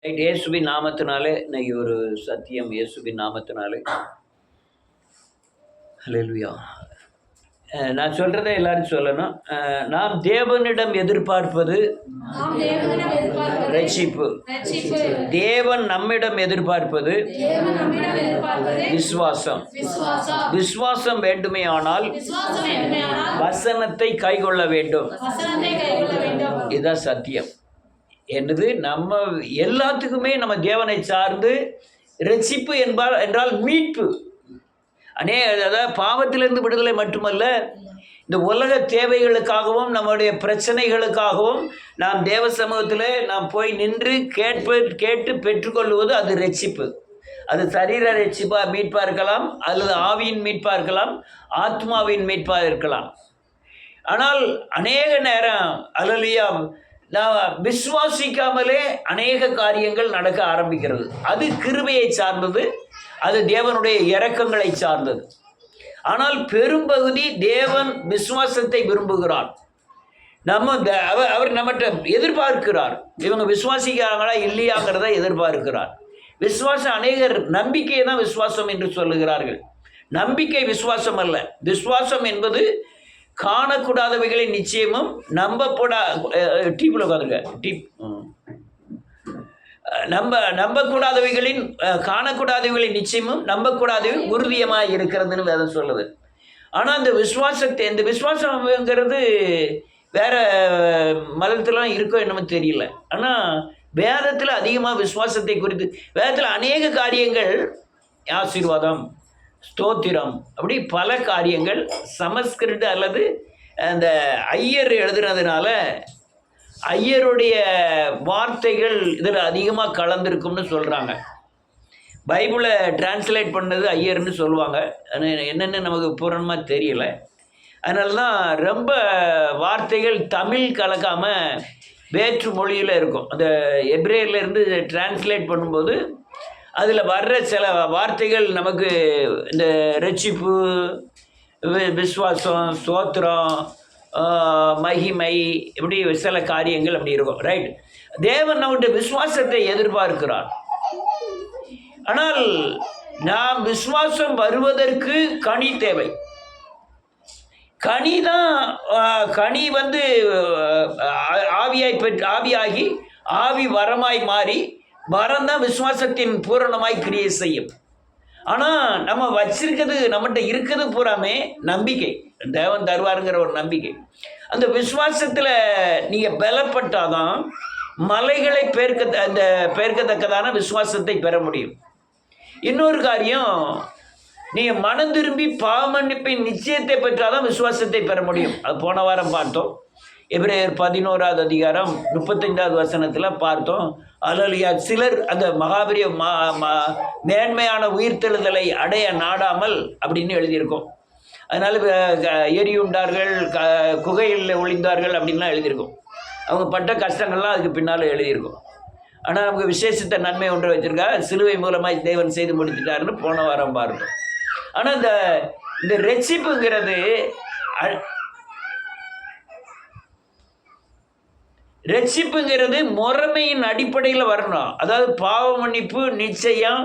Right. இயேசுவின் நாமத்தினாலே இன்னைக்கு ஒரு சத்தியம். இயேசுவின் நாமத்தினாலே ஹல்லேலூயா. நான் சொல்றதை எல்லாரும் சொல்லணும். நாம் தேவனிடம் எதிர்பார்ப்பது ரட்சிப்பு. தேவன் நம்மிடம் எதிர்பார்ப்பது விசுவாசம். விசுவாசம் வேண்டுமே ஆனால் வசனத்தை கைக்கொள்ள வேண்டும். இதுதான் சத்தியம். என்னது, நம்ம எல்லாத்துக்குமே நம்ம தேவனை சார்ந்து ரட்சிப்பு என்றால் மீட்பு. அதாவது பாவத்திலிருந்து விடுதலை மட்டுமல்ல, இந்த உலக தேவைகளுக்காகவும் நம்முடைய பிரச்சனைகளுக்காகவும் நாம் தேவ சமூகத்தில் நாம் போய் நின்று கேட்டு பெற்றுக்கொள்வது அது ரட்சிப்பு. அது சரீர ரட்சிப்பாக மீட்பாக இருக்கலாம், அல்லது ஆவியின் மீட்பாக இருக்கலாம், ஆத்மாவின் மீட்பாக இருக்கலாம். ஆனால் அநேக நேரம் அல்லலையா நான் விசுவாசிக்காமலே அநேக காரியங்கள் நடக்க ஆரம்பிக்கிறது. அது கிருபையை சார்ந்தது, அது தேவனுடைய இரக்கங்களை சார்ந்தது. ஆனால் பெரும்பகுதி தேவன் விசுவாசத்தை விரும்புகிறார். அவர் நம்மகிட்ட எதிர்பார்க்கிறார். இவங்க விசுவாசிக்கிறாங்களா இல்லையாங்கிறத எதிர்பார்க்கிறார். விசுவாசம், அநேகர் நம்பிக்கையை தான் விசுவாசம் என்று சொல்லுகிறார்கள். நம்பிக்கை விசுவாசம் அல்ல. விசுவாசம் என்பது காணக்கூடாதவைகளின் நிச்சயமும் நம்பக்கூடாதவைகளின் காணக்கூடாதவைகளின் நிச்சயமும் நம்பக்கூடாதவை உறுதியமாக இருக்கிறதுன்னு வேதம் சொல்லுது. ஆனால் இந்த விசுவாசம்ங்கிறது வேற மதத்திலாம் இருக்கோ என்னமோ தெரியல. ஆனால் வேதத்தில் அதிகமாக விசுவாசத்தை குறித்து வேதத்தில் அநேக காரியங்கள், ஆசீர்வாதம், ஸ்தோத்திரம், அப்படி பல காரியங்கள் சமஸ்கிருத அல்லது அந்த ஐயர் எழுதுனதுனால ஐயருடைய வார்த்தைகள் இதில் அதிகமாக கலந்துருக்கும்னு சொல்கிறாங்க. பைபிளை டிரான்ஸ்லேட் பண்ணது ஐயர்னு சொல்லுவாங்க. என்னென்னு நமக்கு பூரணமாக தெரியல. அதனால தான் ரொம்ப வார்த்தைகள் தமிழ் கலக்காமல் வேற்று மொழியில் இருக்கும். அந்த எப்ரேயர்லேருந்து டிரான்ஸ்லேட் பண்ணும்போது அதில் வர்ற சில வார்த்தைகள் நமக்கு இந்த ரட்சிப்பு, விசுவாசம், ஸ்தோத்திரம், மகிமை, இப்படி சில காரியங்கள் அப்படி இருக்கும். ரைட். தேவன் நம்முடைய விசுவாசத்தை எதிர்பார்க்கிறார். ஆனால் நாம் விசுவாசம் வருவதற்கு கனி தேவை. கனி வந்து ஆவியாகி ஆவி வரமாய் மாறி வரம் தான் விசுவாசத்தின் பூரணமாய் கிரியை செய்யும். ஆனால் நம்ம வச்சிருக்கிறது, நம்மகிட்ட இருக்கிறது பூராமே நம்பிக்கை. தேவன் தருவாருங்கிற ஒரு நம்பிக்கை. அந்த விசுவாசத்தில் நீங்கள் பலப்பட்டாதான் மலைகளை பெயர்க்கத்தக்கதான விசுவாசத்தை பெற முடியும். இன்னொரு காரியம், நீங்கள் மனம் திரும்பி பாவமன்னிப்பின் நிச்சயத்தை பெற்றாதான் விசுவாசத்தை பெற முடியும். அது போன வாரம் பார்த்தோம். எபிரேயர் 11வது அதிகாரம் 35வது வசனத்தில் பார்த்தோம். அல்லேலூயா. சிலர் அந்த மகாபெரிய மேன்மையான உயிர்த்தெழுதலை அடைய நாடாமல் அப்படின்னு எழுதியிருக்கோம். அதனால் எரியுண்டார்கள், குகையில் ஒளிந்தார்கள் அப்படின்லாம் எழுதியிருக்கோம். அவங்க பட்ட கஷ்டங்கள்லாம் அதுக்கு பின்னால் எழுதியிருக்கோம். ஆனால் நமக்கு விசேஷத்த நன்மை ஒன்று வச்சுருக்கா, சிலுவை மூலமாக தேவன் செய்து முடிச்சுட்டாருன்னு போன வாரம் பார்த்தோம். ஆனால் இந்த ரட்சிப்புங்கிறது முறைமையின் அடிப்படையில் வரணும். அதாவது பாவ மன்னிப்பு நிச்சயம்,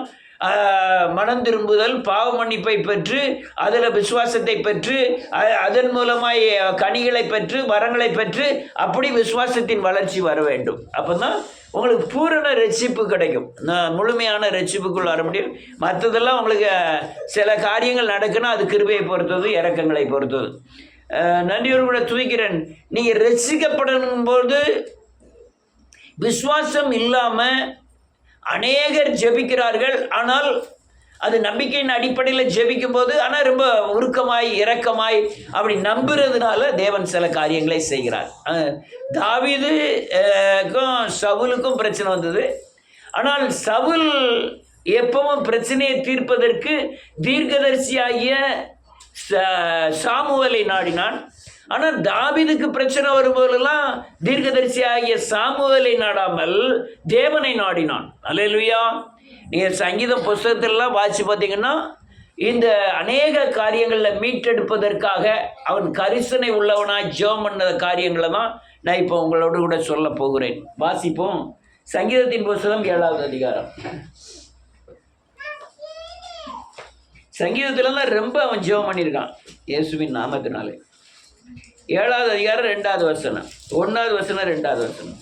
மனம் திரும்புதல், பாவ மன்னிப்பை பெற்று அதில் விசுவாசத்தை பெற்று அதன் மூலமாய் கனிகளை பெற்று வரங்களை பெற்று அப்படி விசுவாசத்தின் வளர்ச்சி வர வேண்டும். அப்போ தான் உங்களுக்கு பூரண ரட்சிப்பு கிடைக்கும். முழுமையான ரட்சிப்புக்குள் வர முடியும். மற்றதெல்லாம் உங்களுக்கு சில காரியங்கள் நடக்குன்னா அது கிருபையை பொறுத்தது, இரக்கங்களை பொறுத்தது. நன்றியோடு கூட துதிக்கிறேன். நீங்கள் ரட்சிக்கப்படும் போது விசுவாசம் இல்லாமல் அநேகர் ஜெபிக்கிறார்கள். ஆனால் அது நம்பிக்கையின் அடிப்படையில் ஜெபிக்கும் போது, ஆனால் ரொம்ப உருக்கமாய் இரக்கமாய் அப்படி நம்புறதுனால தேவன் சில காரியங்களை செய்கிறார். தாவீதுக்கும் சவுலுக்கும் பிரச்சனை வந்தது. ஆனால் சவுல் எப்பவும் பிரச்சனையை தீர்ப்பதற்கு தீர்க்கதரிசியாகிய சாமுவேலை நாடினான். ஆனால் தாவீதுக்கு பிரச்சனை வரும்போதெல்லாம் தீர்க்கதரிசியாகிய சாமுவேலை நாடாமல் தேவனை நாடினான். அல்லேலூயா. நீங்கள் சங்கீதம் புஸ்தகத்திலலாம் வாசித்து பார்த்தீங்கன்னா இந்த அநேக காரியங்களில் மீட்டெடுப்பதற்காக அவன் கரிசனை உள்ளவனாய் ஜெபம் பண்ண காரியங்களை தான் நான் இப்போ உங்களோடு கூட சொல்ல போகிறேன். வாசிப்போம். சங்கீதத்தின் புஸ்தகம் 7வது அதிகாரம். சங்கீதத்துல தான் ரொம்ப அவன் ஜெபம் பண்ணியிருக்கான் இயேசுவின் நாமத்தினாலே. 7வது அதிகாரம் 2வது வசனம், 1வது வசனம் 2வது வசனம்.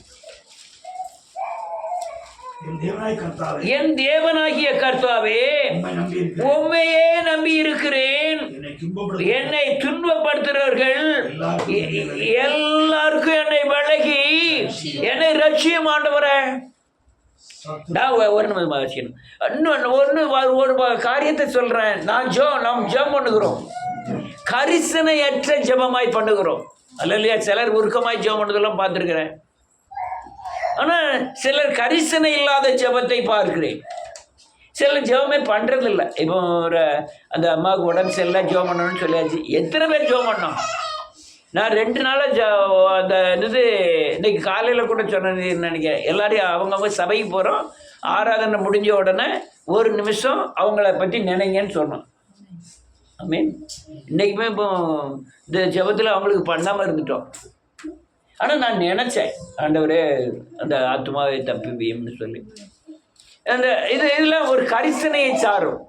என் தேவனாகிய கர்த்தாவே, உம்மையே நம்பி இருக்கிறேன். என்னை துன்பப்படுத்துகிறவர்கள் எல்லாருக்கும் என்னை விலகி என்னை ரட்சியம் ஆண்டவரே. ஒரு நிமிஷம் ஒரு காரியத்தை சொல்றேன். நாம் ஜெபம் பண்ணுகிறோம், கரிசனையற்ற ஜெபமாய் பண்ணுகிறோம். அல்லையா? சிலர் உருக்கமாய் ஜெபம் பண்ணதெல்லாம் பார்த்துருக்கிறேன். ஆனால் சிலர் கரிசனை இல்லாத ஜெபத்தை பார்க்கிறேன். சிலர் ஜெபமே பண்ணுறதில்ல. இப்போ ஒரு அந்த அம்மாவுக்கு உடம்பு சரியில்லை, ஜெபம் பண்ணணும்னு சொல்லியாச்சு. எத்தனை பேர் ஜெபம் பண்ணோம்? நான் 2 நாளாக அந்த இன்னைக்கு காலையில் கூட சொன்னது நினைக்கிறேன். எல்லாரையும் அவங்கவுங்க சபைக்கு போகிறோம், ஆராதனை முடிஞ்ச உடனே 1 நிமிஷம் அவங்கள பற்றி நினைங்கன்னு சொன்னோம். ஐ மீன் இன்றைக்குமே இப்போ இந்த ஜெபத்தில் அவங்களுக்கு பண்ணாமல் இருந்துட்டோம். ஆனால் நான் நினச்சேன், ஆண்டவரே அந்த ஆத்மாவை தப்பிவியம்னு சொல்லி. அந்த இதெல்லாம் ஒரு கரிசனையை சாரும்.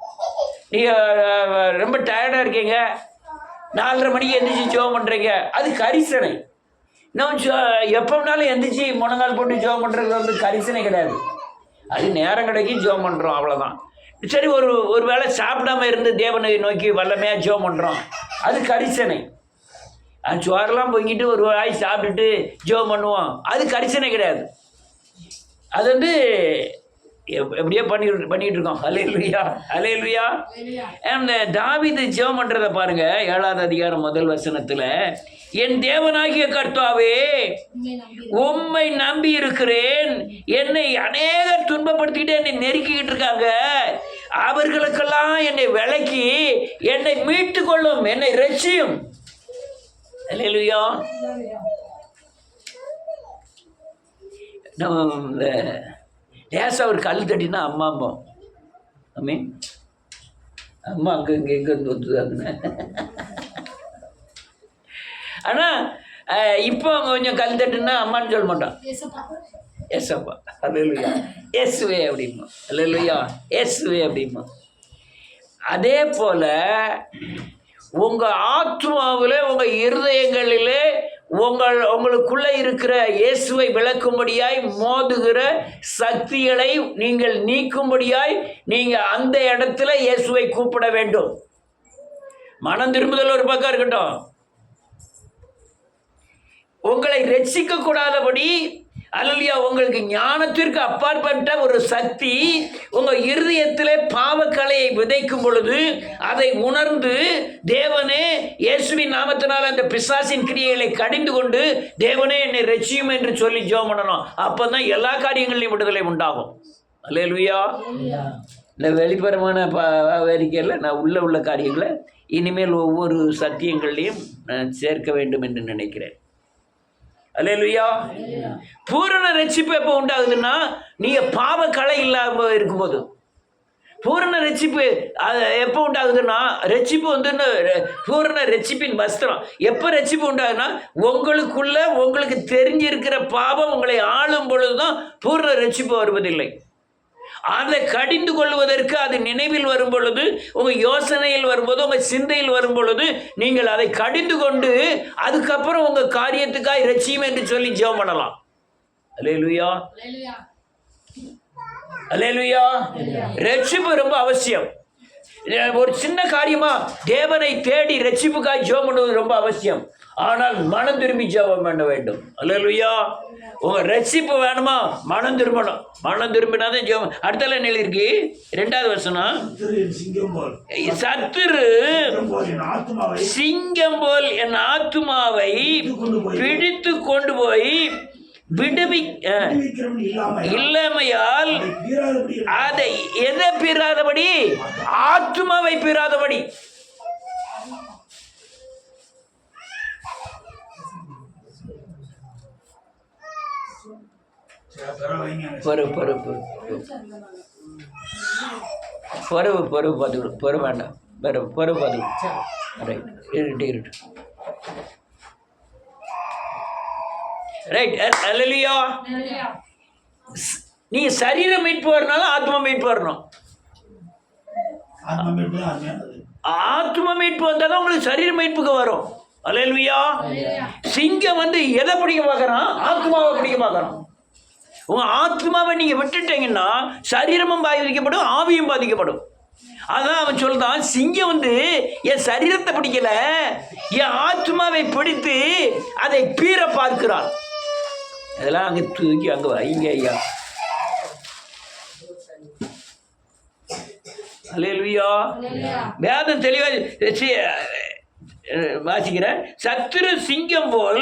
நீங்கள் ரொம்ப டயர்டாக இருக்கீங்க, 4:30 மணிக்கு எந்திரிச்சு ஜெபம் பண்ணுறீங்க, அது கரிசனை. நம்ம எப்போனாலும் எந்திரிச்சு முழங்கால் போட்டு ஜெபம் பண்ணுறது வந்து கரிசனை கிடையாது. அது நேரம் கிடைக்கும் ஜெபம் பண்ணுறோம், அவ்வளோதான். சரி, ஒரு வேளை சாப்பிடாம இருந்து தேவனை நோக்கி வல்லமையாக ஜெபம் பண்ணுறோம், அது கரிசனை. சோரெல்லாம் பொங்கிட்டு ஒரு வாய் சாப்பிட்டுட்டு ஜெபம் பண்ணுவோம், அது கரிசனை கிடையாது. அது வந்து எப்படியோ பண்ணிட்டு இருக்கோம். அல்லேலூயா, அல்லேலூயா. அந்த தாவீது ஜெபம் பண்ணுறதை பாருங்க. 7வது அதிகாரம் 1 வசனத்தில், என் தேவனாகிய கர்த்தாவே, உம்மை நம்பி இருக்கிறேன். என்னை அநேகர் துன்பப்படுத்திக்கிட்டு என்னை நெருக்கிக்கிட்டு இருக்காங்க. அவர்களுக்கெல்லாம் என்னை விலக்கி என்னை மீட்டு கொள்ளும், என்னை ரட்சியும். அல்லேலூயா. நம்ம லேசாக ஒரு கல் தட்டினா அம்மாம்போம். அம்மே அம்மா அங்கே எங்கே இருந்து வந்துதாங்கண்ணே. ஆனால் இப்போ அவங்க கொஞ்சம் கல் தட்டுன்னா அம்மான்னு சொல்ல மாட்டான், எஸ்அப்பா. அல்லேலூயா. எஸ்வே அப்படிமா. அல்லேலூயா. எஸ்வே அப்படிமா. அதே போல் உங்கள் ஆத்மாவில், உங்கள் இருதயங்களிலே உங்களுக்குள்ளே இருக்கிற இயேசுவை விளக்கும்படியாய் மோதுகிற சக்திகளை நீங்கள் நீக்கும்படியாய் நீங்கள் அந்த இடத்துல இயேசுவை கூப்பிட வேண்டும். மனம் திரும்புதல் ஒரு பக்கம் இருக்கட்டும், உங்களை ரட்சிக்க கூடாதபடி, அல்லேலூயா, உங்களுக்கு ஞானத்திற்கு அப்பாற்பட்ட ஒரு சக்தி உங்கள் இருதயத்திலே பாவக்கலையை விதைக்கும் பொழுது அதை உணர்ந்து, தேவனே இயேசுவின் நாமத்தினால் அந்த பிசாசின் கிரியைகளை கடிந்து கொண்டு, தேவனே என்னை ரட்சியும் என்று சொல்லி ஜெபம் பண்ணணும். அப்போ தான் எல்லா காரியங்களையும் விடுதலை உண்டாகும். அல்லேலூயா. இந்த வெளிப்புறமான வேடிக்கையில் நான் உள்ள காரியங்களை இனிமேல் ஒவ்வொரு சத்தியங்களையும் நான் சேர்க்க வேண்டும் என்று நினைக்கிறேன். அல்லேலூயா. பூரண ரட்சிப்பு எப்போ உண்டாகுதுன்னா, நீங்கள் பாவக்கலை இல்லாமல் இருக்கும்போது. பூரண ரட்சிப்பு எப்போ உண்டாகுதுன்னா, ரட்சிப்பு வந்து பூரண ரட்சிப்பின் வஸ்திரம் எப்போ ரட்சிப்பு உண்டாகுதுன்னா, உங்களுக்குள்ள உங்களுக்கு தெரிஞ்சிருக்கிற பாவம் உங்களை ஆளும் பொழுது தான் பூரண ரட்சிப்பு வருவதில்லை. அதை கடிந்து கொள்வதற்கு அது நினைவில் வரும் பொழுது, உங்கள் யோசனையில் வரும்போது, உங்கள் சிந்தையில் வரும் பொழுது நீங்கள் அதை கடிந்து கொண்டு அதுக்கப்புறம் உங்கள் காரியத்துக்காக ரட்சியும் என்று சொல்லி ஜெபம் பண்ணலாம். அல்லேலூயா, அல்லேலூயா. ரட்சிப்பு ரொம்ப அவசியம். ஒரு சின்ன காரியமா தேவனை தேடி ரட்சிப்புக்காக ஜெபம் பண்ணுவது ரொம்ப அவசியம். ஆனால் மனம் திரும்பி ஜெபம் பண்ண வேண்டும். அல்லேலூயா. உங்க ரட்சிப்பு வேணுமா, மனம் திரும்பணும். மனம் திரும்பினாதான் ஜெபம். அடுத்த லைன் எழுதிருக்கு 2வது வசனம், சத்துரு சிங்கம் போல் என் ஆத்துமாவை பிடித்து கொண்டு போய் இல்லாமையால் அதை எதை பீறாதபடி, ஆத்துமாவை பீறாதபடி. பொறு வேண்டாம், பொறு ரைட், இருட்டு. ரைட். அல்லேலூயா. நீ சரீர மீட்பு வரனாலும் ஆத்மா மீட்பு வரணும். ஆத்மா மீட்பு வந்தால் தான் உங்களுக்கு சரீர மீட்புக்கு வரும். அல்லேலூயா. சிங்கம் எதை பிடிக்க பார்க்கறான்? ஆத்மாவை பிடிக்க பார்க்கறான். உங்க ஆத்மாவை நீங்க விட்டுட்டீங்கன்னா சரீரமும் பாதிக்கப்படும், ஆவியும் பாதிக்கப்படும். அதான் அவன் சொல்றான், சிங்கம் என் சரீரத்தை பிடிக்கல, என் ஆத்மாவை பிடித்து அதை பீற பார்க்கிறான். அதெல்லாம் அங்க தூக்கி அங்க வைங்க ஐயா. அல்லேலூயா. வேதம் தெளிவா வாசிக்கிறேன். சத்துரு சிங்கம் போல்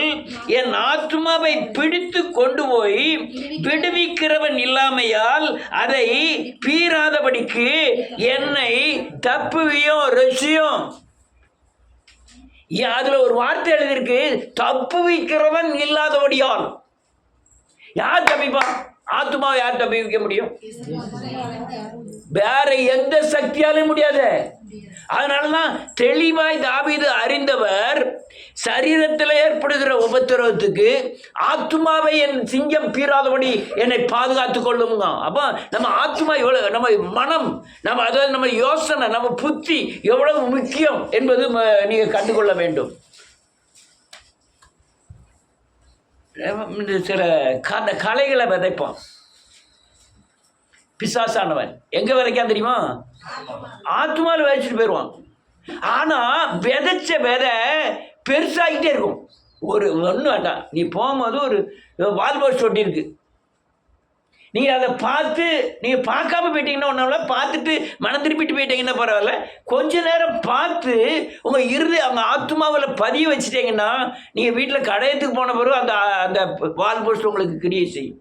என் ஆத்மாவை பிடித்து கொண்டு போய் விடுவிக்கிறவன் இல்லாமையால் அதை பீறாதபடிக்கு என்னை தப்புவியும் ரசியும். அதுல ஒரு வார்த்தை எழுதியிருக்கு, தப்புவிக்கிறவன் இல்லாதபடியால். யார் தப்பிப்பான்? ஆத்மாவை யார் தப்பிக்க முடியும்? வேற எந்த சக்தியாலும் முடியாது. அதனாலதான் தெளிவாய் தாவீது அறிந்தவர், சரீரத்தில் ஏற்படுகிற உபத்திரவத்துக்கு ஆத்மாவை என் சிங்கம் பீறாதபடி என்னை பாதுகாத்துக் கொள்ளுங்க. அப்போ நம்ம ஆத்மா எவ்வளவு, நம்ம மனம், நம்ம அதாவது நம்ம யோசனை, நம்ம புத்தி எவ்வளவு முக்கியம் என்பது நீங்க கண்டுகொள்ள வேண்டும். சில கலைகளை விதைப்பான் பிசாசானவன். எங்க விதைக்கான் தெரியுமா? ஆத்மாவில் விதைச்சிட்டு போயிடுவான். ஆனா விதைச்ச விதை பெருசாகிட்டே இருக்கும். ஒன்றும் வேண்டாம், நீ போகும்போது ஒரு வால் போஸ்ட் ஒட்டி இருக்கு, நீங்க அதை பார்த்து நீங்க பார்க்காம போயிட்டீங்கன்னா ஒன்றால, பார்த்துட்டு மனம் திருப்பிட்டு போயிட்டீங்கன்னா பரவாயில்ல, கொஞ்ச நேரம் பார்த்து உங்க அவங்க ஆத்மாவில் பதிய வச்சுட்டீங்கன்னா நீங்க வீட்டில் கடையத்துக்கு போன பிறகு அந்த அந்த வால் போஸ்ட் உங்களுக்கு கிரியை செய்யும்.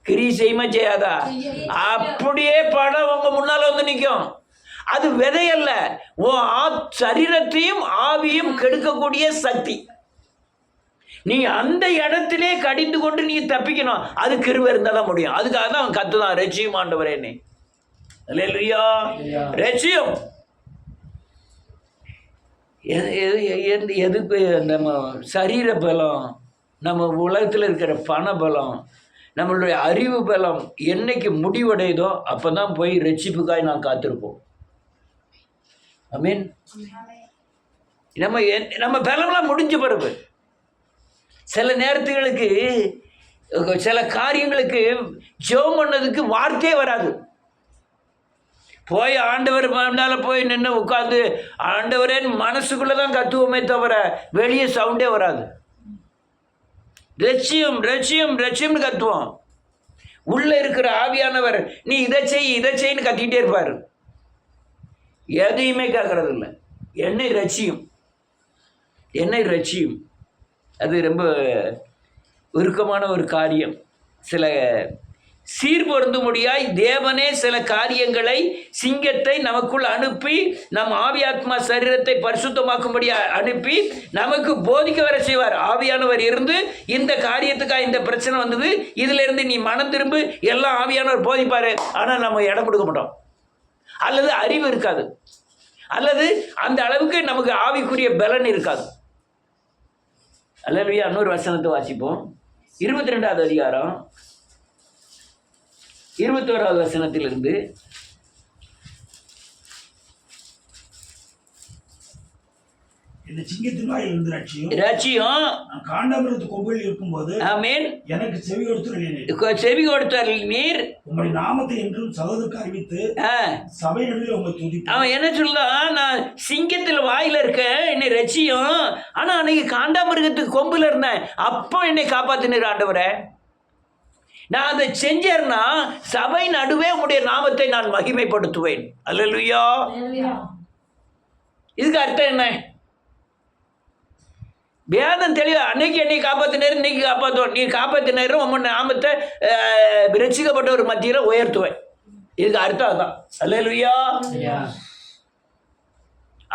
கிரியை செய்யுமா செய்யாதா? அப்படியே படம் உங்க முன்னால நிற்கும். அது விதையல்ல, சரீரத்தையும் ஆவியும் கெடுக்கக்கூடிய சக்தி. நீ அந்த இடத்திலே கடிந்து கொண்டு நீ தப்பிக்கணும். அது கிருபை இருந்தாதான் முடியும். அதுக்காக தான் அவன் கத்துதான், ரட்சியும் ஆண்டவரே நீ. அல்லேலூயா. ரட்சியும் எதுக்கு? நம்ம சரீர பலம், நம்ம உலகத்தில் இருக்கிற பண பலம், நம்மளுடைய அறிவு பலம் என்னைக்கு முடிவடையுதோ அப்பதான் போய் ரட்சிப்புக்காய் நான் காத்திருப்போம். ஆமென். நம்ம பலம்லாம் முடிஞ்ச பிறகு சில நேரத்துகளுக்கு சில காரியங்களுக்கு ஜெபம் பண்ணதுக்கு வார்த்தையே வராது. போய் ஆண்டவர் முன்னால போய் நின்று உட்காந்து ஆண்டவரே மனசுக்குள்ளதான் கத்துவோமே தவிர வெளியே சவுண்டே வராது. ரட்சியம் ரட்சியம் ரட்சியம்னு கத்துவோம். உள்ள இருக்கிற ஆவியானவர் நீ இதை செய்ன்னு கத்திக்கிட்டே இருப்பாரு. எதையுமே கேட்கறது இல்லை. என்னை ரட்சியும், என்னை ரட்சியும். அது ரொம்ப உருக்கமான ஒரு காரியம். சில சீர்பொருந்தும்படியாய் தேவனே சில காரியங்களை, சிங்கத்தை நமக்குள் அனுப்பி நம் ஆவியாத்மா சரீரத்தை பரிசுத்தமாக்கும்படி அனுப்பி நமக்கு போதிக்க வர செய்வார். ஆவியானவர் இருந்து இந்த காரியத்துக்காக இந்த பிரச்சனை வந்தது, இதுல இருந்து நீ மனம் திரும்பு, எல்லாம் ஆவியானவர் போதிப்பாரு. ஆனால் நம்ம இடம் கொடுக்க மாட்டோம், அல்லது அறிவு இருக்காது, அல்லது அந்த அளவுக்கு நமக்கு ஆவிக்குரிய பலன் இருக்காது. அல்லேலூயா. இன்னொரு வசனத்தை வாசிப்போம். 22வது அதிகாரம் 21வது வசனத்திலிருந்து. இந்த சிங்கத்தின் வாயில் இருந்து ரட்சியும் காண்டாமிருகத்து கொம்பில் இருக்கும்போது ஆமென் எனக்கு செவி கொடுத்தருள் நீர் உம்முடைய நாமத்தை என்றும் சகோதரருக்கு அறிவித்து சபை நடுவில் உம்மை துதிப்பேன். அவன் என்ன சொல்றான்? நான் சிங்கத்தில் வாயில இருக்கேன், என்னை ரட்சியும். ஆனா அன்னைக்கு காண்டாமிருகத்துக்கு கொம்புல இருந்தேன், அப்போ என்னை காப்பாத்தினீர் ஆண்டவரே. நான் அதை செஞ்சேன்னா சபை நடுவே உம்முடைய நாமத்தை நான் மகிமைப்படுத்துவேன். அல்லேலூயா. இதுக்கு அர்த்தம் என்ன? வேதம் தெளிவா, அன்னைக்கு என்னை காப்பாத்தினாரு, இன்னைக்கு காப்பாற்றுவேன். நீ காப்பாத்தினாரு, உம்ம நாமத்தை ரட்சிக்கப்பட்ட ஒரு மத்தியில உயர்த்துவேன். இதுக்கு அர்த்தம் அதான். அல்லேலூயா.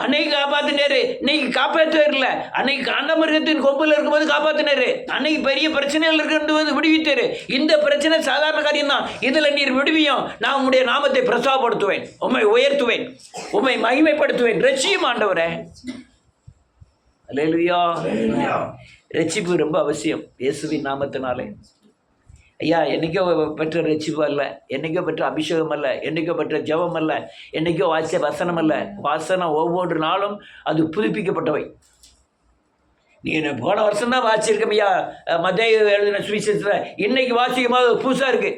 அன்னைக்கு காப்பாத்தினாரு, இன்னைக்கு காப்பாற்றுவார்ல. அன்னைக்கு காண்டாமிருகத்தின் கொம்புல இருக்கும்போது காப்பாத்தினாரு, அன்னைக்கு பெரிய பிரச்சனைகள் இருக்கிறது விடுவித்தாரு. இந்த பிரச்சனை சாதாரண காரியம் தான், இதுல நீர் விடுவியும். நான் உம்முடைய நாமத்தை பிரசாவப்படுத்துவேன், உம்மை உயர்த்துவேன், உம்மை மகிமைப்படுத்துவேன். ரட்சியும் ஆண்டவரே. அல்லேலூயா. ரட்சிப்பு ரொம்ப அவசியம் இயேசுவின் நாமத்தினாலே. ஐயா, என்னைக்கோ பெற்ற ரட்சிப்பு அல்ல, என்னைக்கோ பெற்ற அபிஷேகம் அல்ல, என்னைக்கோ பெற்ற ஜெபம் அல்ல, என்னைக்கோ வாசிய வசனம் அல்ல. வாசனம் ஒவ்வொரு நாளும் அது புதுப்பிக்கப்பட்டவை. நீ போன வருஷம் தான் வாசிச்சிருக்கோம் ஐயா, மத்தேயு எழுதின சுவிசேஷத்தில். இன்னைக்கு வாசிக்கும் போது புதுசாக இருக்கு.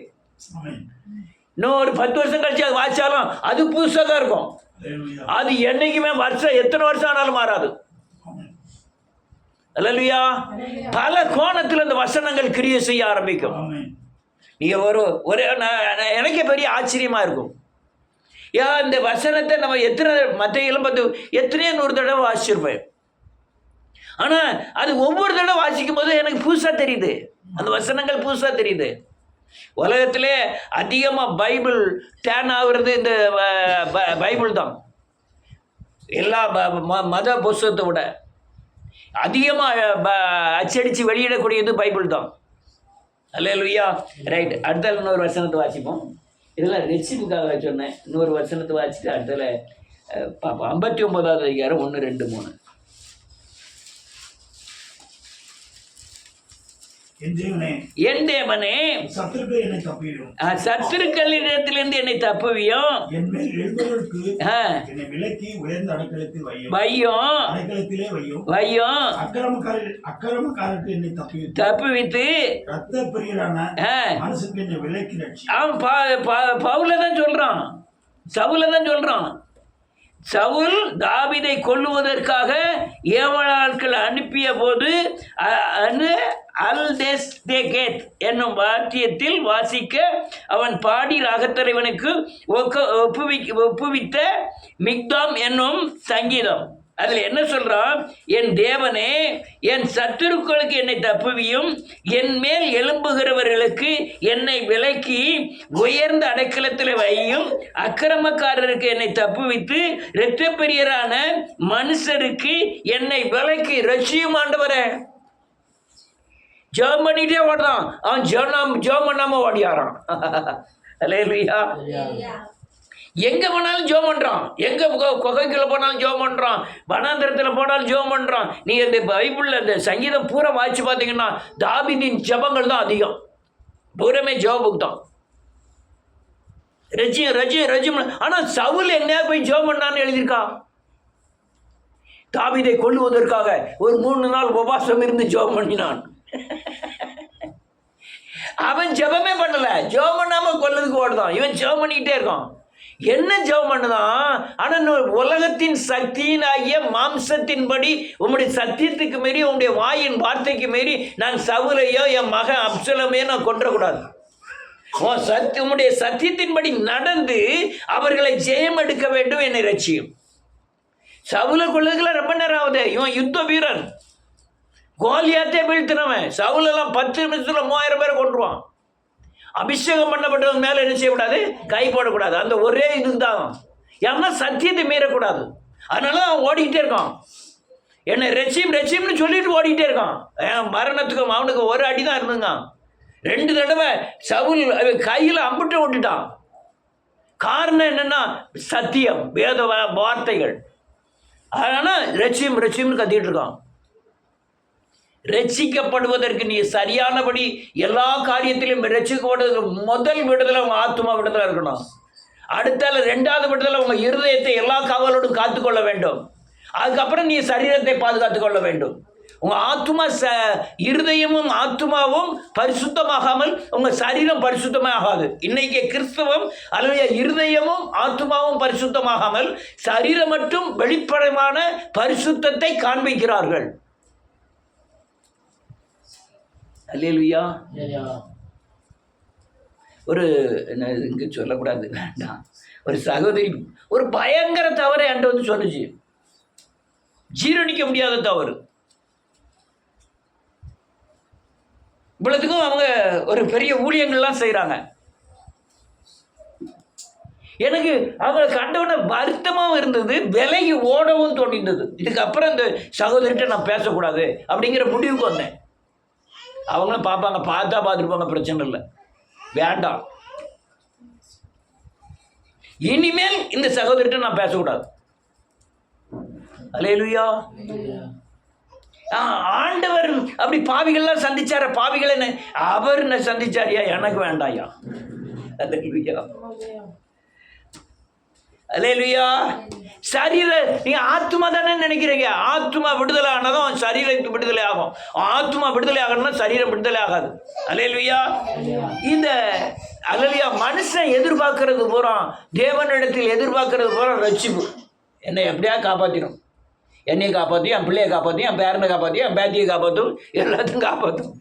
இன்னும் ஒரு 10 வருஷம் கழிச்சு அது வாசிச்சாலும் அது புதுசாக தான் இருக்கும். அது என்னைக்குமே வருஷம் எத்தனை வருஷம் ஆனாலும் மாறாது. அல்லேலூயா. பல கோணத்தில் இந்த வசனங்கள் கிரியை செய்ய ஆரம்பிக்கும். நீங்க ஒரு எனக்கே பெரிய ஆச்சரியமா இருக்கும். இந்த வசனத்தை நம்ம எத்தனை மத்தேயுல எத்தனையோ 100 தடவை வாசிச்சிருப்பேன். ஆனா அது ஒவ்வொரு தடவை வாசிக்கும் போது எனக்கு புதுசா தெரியுது. அந்த வசனங்கள் புதுசா தெரியுது. உலகத்திலே அதிகமாக பைபிள் டேன் ஆகுறது இந்த பைபிள் தான். எல்லா மத புஸ்தகத்தை விட அதிகமாக அச்சடித்து வெளியிடக்கூடியது பைபிள் தான். அல்லேலூயா. ரைட். அடுத்த இன்னொரு வசனத்தை வாசிப்போம். இதெல்லாம் ரெசிப்புக்காக சொன்னேன். இன்னொரு வசனத்தை வாசிட்டு அடுத்தல பார்ப்போம். 59வது அதிகாரம் 1, 2, 3. என் தேவனே, சத்துருக்களிடத்திலிருந்து என்னை தப்புவியும், தப்புவித்து. பவுலதான் சொல்றான், சவுலதான் சொல்றான். சவுல் தாவீதை கொல்லுவதற்காக ஏவலாட்கள் அனுப்பிய போது அல்தெஸ்தேகேத் என்னும் வாத்தியத்தில் வாசிக்க அவன் பாடி ராகத்தலைவனுக்கு ஒப்புவித்த மிக்தாம் என்னும் சங்கீதம். அதில் என்ன சொல்றான்? என் தேவனே, என் சத்துருக்களுக்கு என்னை தப்புவியும், என் மேல் எழும்புகிறவர்களுக்கு என்னை விலக்கி உயர்ந்த அடைக்கலத்தில் வையும், அக்கிரமக்காரருக்கு என்னை தப்புவித்து இரத்தப்பிரியரான மனுஷருக்கு என்னை விலக்கி ரட்சியும் ஆண்டவரே. ஜெபம் பண்ணிட்டே ஓடுறான் அவன். ஜெபம் பண்ணாம ஓடியாரான். அல்லேலூயா. எங்க போனாலும் ஜெபம் பண்றான். எங்க குகைக்குள்ள போனாலும் ஜெபம் பண்றான். வனாந்திரத்தில் போனாலும் ஜெபம் பண்றான். நீங்க இந்த பைபிள்ல இந்த சங்கீதம் பூரா வாசிச்சு பார்த்தீங்கன்னா தாவீதின் ஜெபங்கள் தான் அதிகம். பூரமே ஜெபம் தான். ரஜியம். ஆனா சவுல் என்ன போய் ஜெபம் பண்ணான்னு எழுதியிருக்கான். தாவீதை கொல்லுவதற்காக ஒரு 3 நாள் உபவாசம் இருந்து ஜெபம் பண்ணினான். அவன் ஜெபமே பண்ணல. ஜெபம் பண்ணாம கொல்லதுக்கு ஓடுதான். இவன் ஜெபம் பண்ணிக்கிட்டே இருக்கான். என்ன ஜெபம் பண்ணுதான்? ஆனா உலகத்தின் சக்தியின் ஆகிய மாம்சத்தின்படி உம்முடைய சத்தியத்துக்கு மீறி, உங்களுடைய வாயின் வார்த்தைக்கு மீறி நான் சவுலையோ என் மகன் அப்சலோமையோ நான் கொன்றக்கூடாது. உம்முடைய சத்தியத்தின்படி நடந்து அவர்களை ஜெயம் எடுக்க வேண்டும், என்னை ரட்சியும். சவுலை கொள்ளுதுக்குலாம் ரொம்ப நேரம் ஆகுது. இவன் யுத்த வீரன், கோலியாத்தே வீழ்த்தினவன். சவுலெல்லாம் 10 நிமிஷத்துல 3000 பேரை கொண்டுருவான். அபிஷேகம் பண்ணப்பட்டவங்க மேலே என்ன செய்யக்கூடாது? கை போடக்கூடாது. அந்த ஒரே இதுதான். ஏன்னா சத்தியத்தை மீறக்கூடாது. அதனால அவன் ஓடிக்கிட்டே இருக்கான். என்னை ரட்சியம்னு சொல்லிட்டு ஓடிக்கிட்டே இருக்கான். மரணத்துக்கும் அவனுக்கு ஒரு அடி தான் இருந்துங்க. 2 தடவை சவுல் கையில் அம்பிட்டு விட்டுட்டான். காரணம் என்னன்னா சத்தியம், வேத வார்த்தைகள். அதனால ரட்சியம்னு கத்திட்டு இருக்கான். ரட்சிக்கப்படுவதற்கு நீ சரியானபடி எல்லா காரியத்திலும் ரட்சிக்கப்படுவதற்கு முதல் விடுதலை உங்கள் ஆத்மா விடுதலை இருக்கணும். அடுத்தால 2வது விடுதலை உங்கள் இருதயத்தை எல்லா காவலோடும் காத்துக்கொள்ள வேண்டும். அதுக்கப்புறம் நீ சரீரத்தை பாதுகாத்து கொள்ள வேண்டும். உங்கள் ஆத்மா இருதயமும் ஆத்மாவும் பரிசுத்தமாகாமல் உங்கள் சரீரம் பரிசுத்தமாகாது. இன்னைக்கு கிறிஸ்தவம் அல்லது இருதயமும் ஆத்மாவும் பரிசுத்தமாகாமல் சரீரம் மட்டும் வெளிப்படையான பரிசுத்தத்தை காண்பிக்கிறார்கள். அல்லேலூயா. ஒரு இங்கே சொல்லக்கூடாது, வேண்டாம். ஒரு சகோதரி ஒரு பயங்கர தவறை என்கிட்ட வந்து சொன்னுச்சு. ஜீரணிக்க முடியாத தவறு. இவ்வளவுக்கும் அவங்க ஒரு பெரிய ஊழியங்கள்லாம் செய்கிறாங்க. எனக்கு அவங்களை கண்டவுடனே வருத்தமாகவும் இருந்தது, விலகி ஓடவும் தோணிந்தது. இதுக்கப்புறம் இந்த சகோதரிட்ட நான் பேசக்கூடாது அப்படிங்கிற முடிவுக்கு வந்தேன். அவங்களும் பார்ப்பாங்க, பார்த்துருப்பாங்க, பிரச்சனை இல்லை, வேண்டாம். இனிமேல் இந்த சகோதரிட்ட நான் பேசக்கூடாது. அல்லேலூயா. ஆண்டவர் அப்படி பாவிகள்லாம் சந்திச்சார, பாவிகள் என்ன அவர் என்ன சந்திச்சாரியா? எனக்கு வேண்டாயா. அல்லேலூயா, அல்லேலூயா. சரீர நீங்க ஆத்மா தானே நினைக்கிறீங்க. ஆத்மா விடுதலை ஆனதும் சரீரத்துக்கு விடுதலை ஆகும். ஆத்மா விடுதலை ஆகணும்னா சரீரம் விடுதலை ஆகாது. அல்லேலூயா. இந்த அல்லேலூயா மனுஷன் எதிர்பார்க்கறது பூரா, தேவனிடத்தில் எதிர்பார்க்கறது பூரா ரட்சிப்பு. என்னை எப்படியா காப்பாற்றிடும், என்னையை காப்பாற்றும், என் பிள்ளையை காப்பாற்றும், என் பேரனை காப்பாற்றும், என் பேத்தியை காப்பாற்றும், எல்லாத்தையும் காப்பாற்றும்.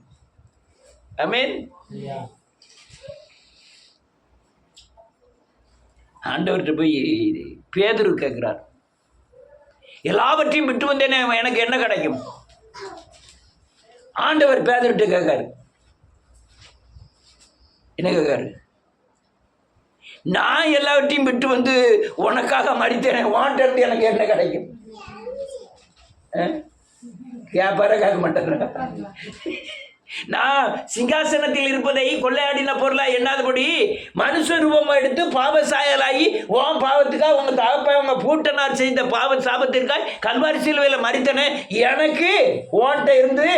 ஆமென். ஆண்டவர்கிட்ட போய் பேதுரு கேட்குறார், எல்லாவற்றையும் விட்டு வந்தேனே, எனக்கு என்ன கிடைக்கும்? ஆண்டவர் பேதுருட்ட கேட்காரு, என்ன கேட்காரு? நான் எல்லாவற்றையும் விட்டு வந்து உனக்காக மறித்தேனே, வாண்டது எனக்கு என்ன கிடைக்கும்? கேட்பார கேட்க மாட்டேன். நான் சிங்காசனத்தில் இருப்பதை கொள்ளையாடின பொருளா எண்ணாதபடி மனுஷ ரூபம் எடுத்து பாவ சாயலாகி உன் பாவத்துக்காக உங்க தகப்ப உங்க பூட்டனார் செய்த பாவ சாபத்திற்காக கல்வாரி சிலுவையில் மறித்தனே, எனக்கு ஓன்ட்ட இருந்து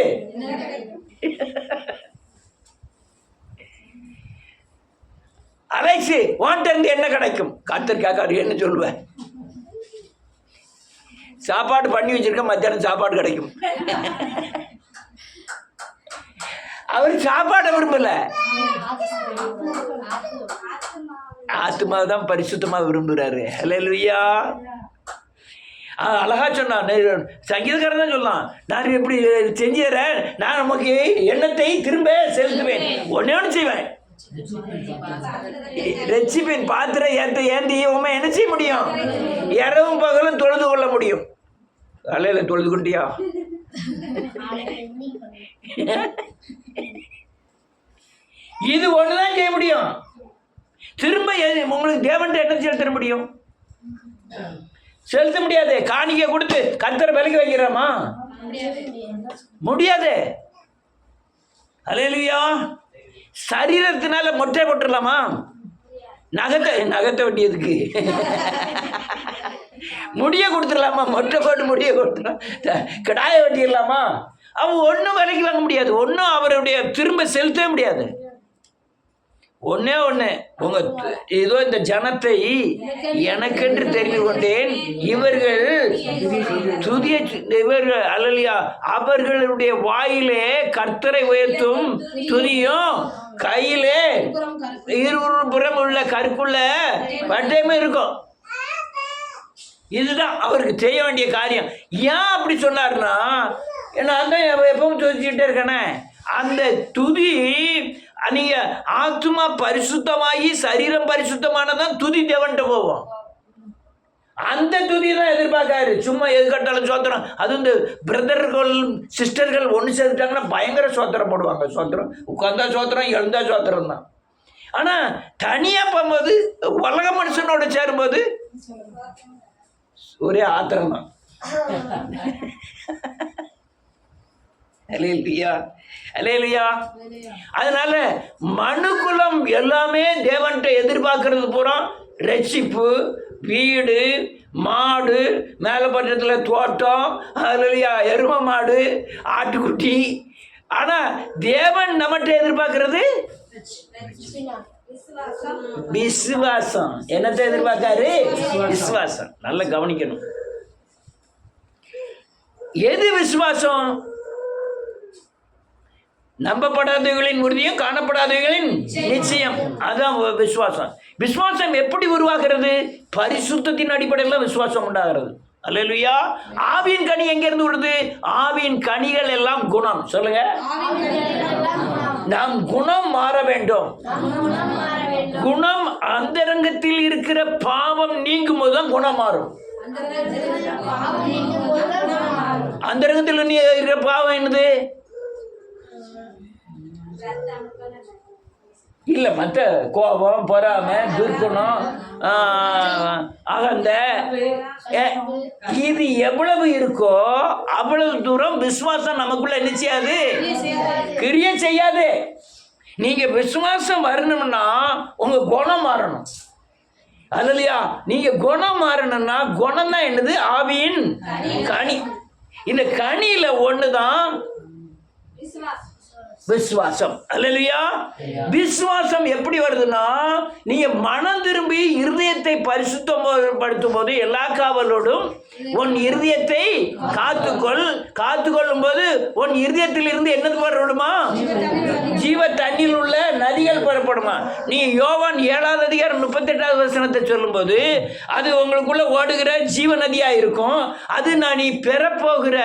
அலைச்சு ஓன்ட்ட இருந்து என்ன கிடைக்கும்? கர்த்தருக்காக என்ன சொல்லுவேன்? சாப்பாடு பண்ணி வச்சிருக்க, மத்தியானம் சாப்பாடு கிடைக்கும். அவர் சாப்பாடை விரும்பல, ஆத்மா தான் பரிசுத்தமா விரும்புறாரு. அல்லேலூயா. அழகா சொன்னான், சங்கீதக்காரன் தான் சொல்லலாம், நான் எப்படி செஞ்சுறேன், நான் நமக்கு எண்ணத்தை திரும்ப செலுத்துவேன், ஒன்னே ஒன்று செய்வேன், ரட்சிப்பின் பாத்திரம் ஏந்தி உண்மை என்ன செய்ய முடியும்? இரவும் பகலும் தொழுது கொள்ள முடியும். அலையில தொழுது கொண்டியா? இது ஒண்ணுதான் செய்ய முடியும். திரும்ப உங்களுக்கு தேவன்ட்ட என்ன செலுத்த முடியும்? செலுத்த முடியாது. காணிக்கை கொடுத்து கர்த்தரை விலைக்கு வைக்கிறோமா? முடியாது. அல்லேலூயா. சரீரத்தினால மொட்டை போட்டுடலாமா? நகத்தை வெட்டியதுக்கு முடிய கொடுத்துடலாமா? மொட்டை போட்டு முடிய கொடுத்துடலாம். கிடாய வெட்டிடலாமா? அவன் ஒன்றும் விலைக்கு வாங்க முடியாது, ஒன்றும் அவருடைய திரும்ப செலுத்தவே முடியாது. ஒன்னே ஒன்று, உங்க ஏதோ இந்த ஜனத்தை எனக்கென்று தெரிந்து கொண்டேன், இவர்கள் அல்லேலூயா, அவர்களுடைய வாயிலே கர்த்தரை உயர்த்தும் துதியும், கையிலே இருபுறம் உள்ள கற்குள்ள பட்டயமே இருக்கும். இதுதான் அவருக்கு செய்ய வேண்டிய காரியம். ஏன் அப்படி சொன்னார்னா, ஏன்னா அந்த எப்பவும் துதிச்சுட்டே இருக்கானே, அந்த துதி நீங்க ஆத்மா பரிசுத்தமாகி சரீரம் பரிசுத்தமானதான் துதி தேவன்ட்ட போவோம். அந்த துதி தான் எதிர்பார்க்காரு. சும்மா எது கட்டாலும் சோத்திரம். அது இந்த பிரதர்கள் சிஸ்டர்கள் ஒன்று சேர்த்துட்டாங்கன்னா பயங்கர சோத்திரம் போடுவாங்க. சோத்திரம் உட்கார்ந்தா சோத்திரம், எழுந்தா சோத்திரம் தான். ஆனால் தனியாக போகும்போது உலக மனுஷனோட சேரும்போது ஒரே ஆத்திரம் தான். அல்லேலூயா, அல்லேலூயா. அதனால மனுக்குலம் எல்லாமே தேவன்ட்ட எதிர்பார்க்கறது பூரா ரட்சிப்பு, வீடு, மாடு, மேலே பட்சத்தில் தோட்டம், அல்லேலூயா, எரும மாடு, ஆட்டுக்குட்டி. ஆனால் தேவன் நம்மகிட்ட எதிர்பார்க்கறது விசுவாசம். என்னத்தை எதிர்பார்க்காரு? விசுவாசம். நல்லா கவனிக்கணும். எது விசுவாசம்? நம்பப்படாதவைகளின் உறுதியும் காணப்படாதவைகளின் நிச்சயம். அதுதான் விசுவாசம். விசுவாசம் எப்படி உருவாகிறது? பரிசுத்தத்தின் அடிப்படையில் விசுவாசம் உண்டாகிறது. அல்லேலூயா. ஆவியின் கனி எங்கிருந்து வருது? ஆவியின் கனிகள் எல்லாம் குணம். சொல்லுங்க, நாம் குணம் மாற வேண்டும். குணம் அந்தரங்கத்தில் இருக்கிற பாவம் நீங்கும் போதுதான் குணம் மாறும். அந்தரங்கத்தில் இருக்கிற பாவம் என்னது? இல்லை, மற்ற கோபம், பொறாமை, துர்க்குணம், அகந்த, இது எவ்வளவு இருக்கோ அவ்வளவு தூரம் விசுவாசம் நமக்குள்ள என்ன செய்யாது? கிரியை செய்யாது. நீங்க விசுவாசம் வரணும்னா உங்க குணம் மாறணும். அல்லையா? நீங்க குணம் மாறணும்னா குணம் தான் என்னது? ஆவியின் கனி. இந்த கனியில ஒண்ணுதான் விசுவாசம். அல்லேலூயா. விசுவாசம் எப்படி வருதுன்னா, நீங்க மனம் திரும்பி இருதயத்தை பரிசுத்தப்படுத்தும் போது எல்லா காவலோடும் உன் இருதயத்தை காத்துக்கொள்ளும் போது உன் இருதயத்தில் இருந்து என்னது புறப்படுமா? ஜீவ தண்ணீர் உள்ள நதிகள் புறப்படுமா? நீ யோவான் 7:38 சொல்லும் போது அது உங்களுக்குள்ள ஓடுகிற ஜீவ நதியா இருக்கும். அது நான் நீ பெறப்போகிற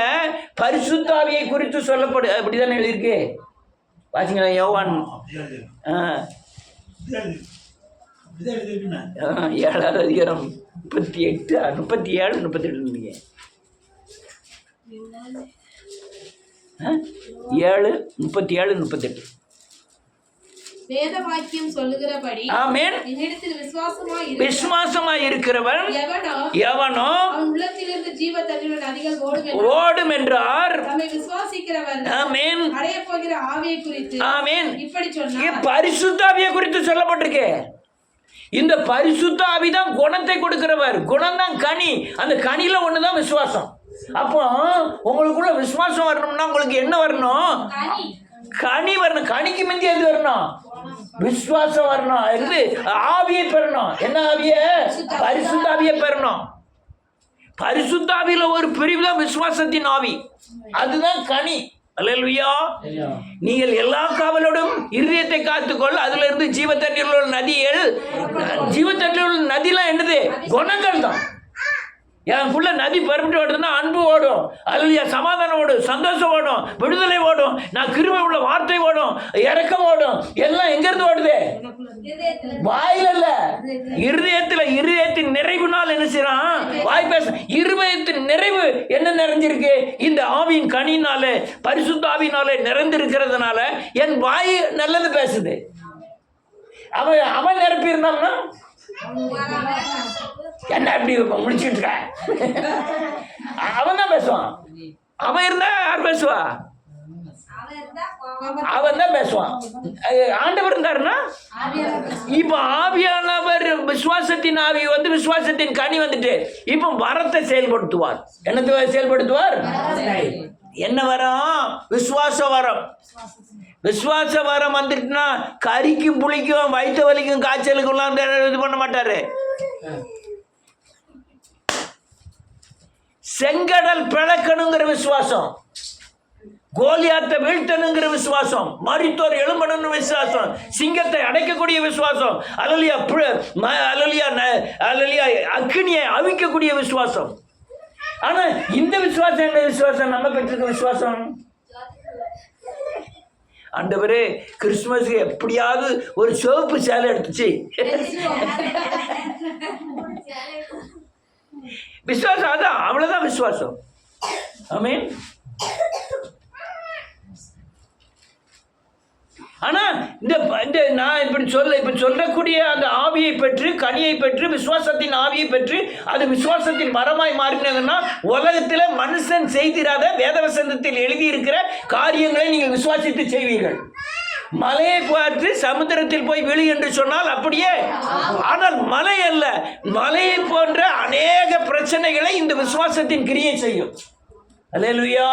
பரிசுத்தாவியை குறித்து சொல்லப்படு. அப்படிதான் எழுதியிருக்கு. வாசிங்களா யோவான் 7:38-37-38. 7:37-38. வேத வாக்கியம் சொல்லுகிறபடி ஆமென். என்னிடத்தில் விசுவாசமாய் இருக்கிறவன் எவனோ உள்ளத்திலிருந்து ஜீவ தண்ணீர் நதிகள் ஓடும் என்றார். தம்மை விசுவாசிக்கிறவன் ஆமென். அடைய போகிற ஆவியை குறித்து ஆமென். இப்படி சொன்னார். பரிசுத்த ஆவியை குறித்து சொல்லப்பட்டிருக்கு. இந்த பரிசுத்த ஆவி தான் குணத்தை கொடுக்கிறவர். குணம் தான் கனி. அந்த கனியில ஒண்ணுதான் விசுவாசம். அப்போ உங்களுக்குள்ள விசுவாசம் வரணும்னா உங்களுக்கு என்ன வரணும்? கனி வரணும். கனிக்கு முந்தி எது வரணும்? விசுவாசம் வரணும். இருந்து ஆவியை பெறணும். என்ன ஆவிய? பரிசுத்த ஆவியை பெறணும். பரிசுத்த ஆவியில ஒரு பிரிவு தான் விசுவாசத்தின் ஆவி. அதுதான் கனி. அல்லேலூயா. நீங்கள் எல்லா காவலோடும் இருதயத்தை காத்துக்கொள். அதுல இருந்து ஜீவ தண்ணீர் உள்ள நதிகள். ஜீவ தண்ணீர் உள்ள நதிலாம் என்னது? குணங்கள் தான். எனக்குள்ள நதி பெருமிட்டு ஓடுதுன்னா அன்பு ஓடும். அல்லேலூயா. சமாதானம் ஓடும், சந்தோஷம் ஓடும், விடுதலை ஓடும், நான் கிருபை உள்ள வார்த்தை ஓடும், இரக்கம் ஓடும். எல்லாம் எங்க இருந்து ஓடுது? வாயில இல்ல, இருதயத்துல. இருதயத்தின் நிறைவுனால் என்ன செய்யறான்? வாய் பேச. இருதயத்தின் நிறைவு என்ன நிறைஞ்சிருக்கு? இந்த ஆவியின் கனினாலே, பரிசுத்த ஆவியினாலே நிறைந்திருக்கிறதுனால என் வாய் நல்லது பேசுது. அவன் நிரப்பி இருந்தான்னா என்ன இப்படி முடிச்சுட்டு இருக்க? அவன் தான் பேசுவான். அவன் இருந்தா யார் பேசுவா? அவன் தான் பேசுவான். ஆண்டவர் இருந்தாருன்னா இப்ப ஆவியானவர் விசுவாசத்தின் ஆவி வந்து விசுவாசத்தின் கனி வந்துட்டு இப்ப வரத்தை செயல்படுத்துவார். என்னத்தை செயல்படுத்துவார்? என்ன வரம்? விசுவாச வரம். விசுவாச வரம் வந்துட்டுனா கறிக்கும் புளிக்கும் வயிற்று வலிக்கும் காய்ச்சலுக்குலாம் இது பண்ண மாட்டாரு. செங்கடல் பிளக்கணுங்கிற விசுவாசம், கோலியாத்தை வீழ்த்தணுங்கிற விசுவாசம், மரித்தோர் எழும்பணும்னு விசுவாசம், சிங்கத்தை அடைக்கக்கூடிய விசுவாசம், அல்லலியா அக்னியை அவிக்கக்கூடிய விசுவாசம். ஆனா இந்த விசுவாசம் என்ன விசுவாசம்? நம்ம பெற்றிருக்க விசுவாசம். ஆண்டவரே கிறிஸ்துமஸ்க்கு எப்படியாவது ஒரு சிவப்பு சேலை எடுத்துச்சு. விசுவாசம் அதான், அவ்வளவுதான் விசுவாசம். ஆமென். ஆனா இந்த நான் இப்ப சொல்லக்கூடிய அந்த ஆவியை பெற்று, கனியை பெற்று, விசுவாசத்தின் ஆவியை பெற்று அது விசுவாசத்தின் மரமாய் மாறினதுன்னா உலகத்தில் மனுஷன் செய்திராத வேதவசனத்தில் எழுதியிருக்கிற காரியங்களை நீங்கள் விசுவாசித்து செய்வீர்கள். மலையை பார்த்து சமுத்திரத்தில் போய் விழு என்று சொன்னால் அப்படியே. ஆனால் மலை அல்ல, மலையை போன்ற அநேக பிரச்சனைகளை இந்த விசுவாசத்தின் கிரியை செய்யும். அல்லேலூயா.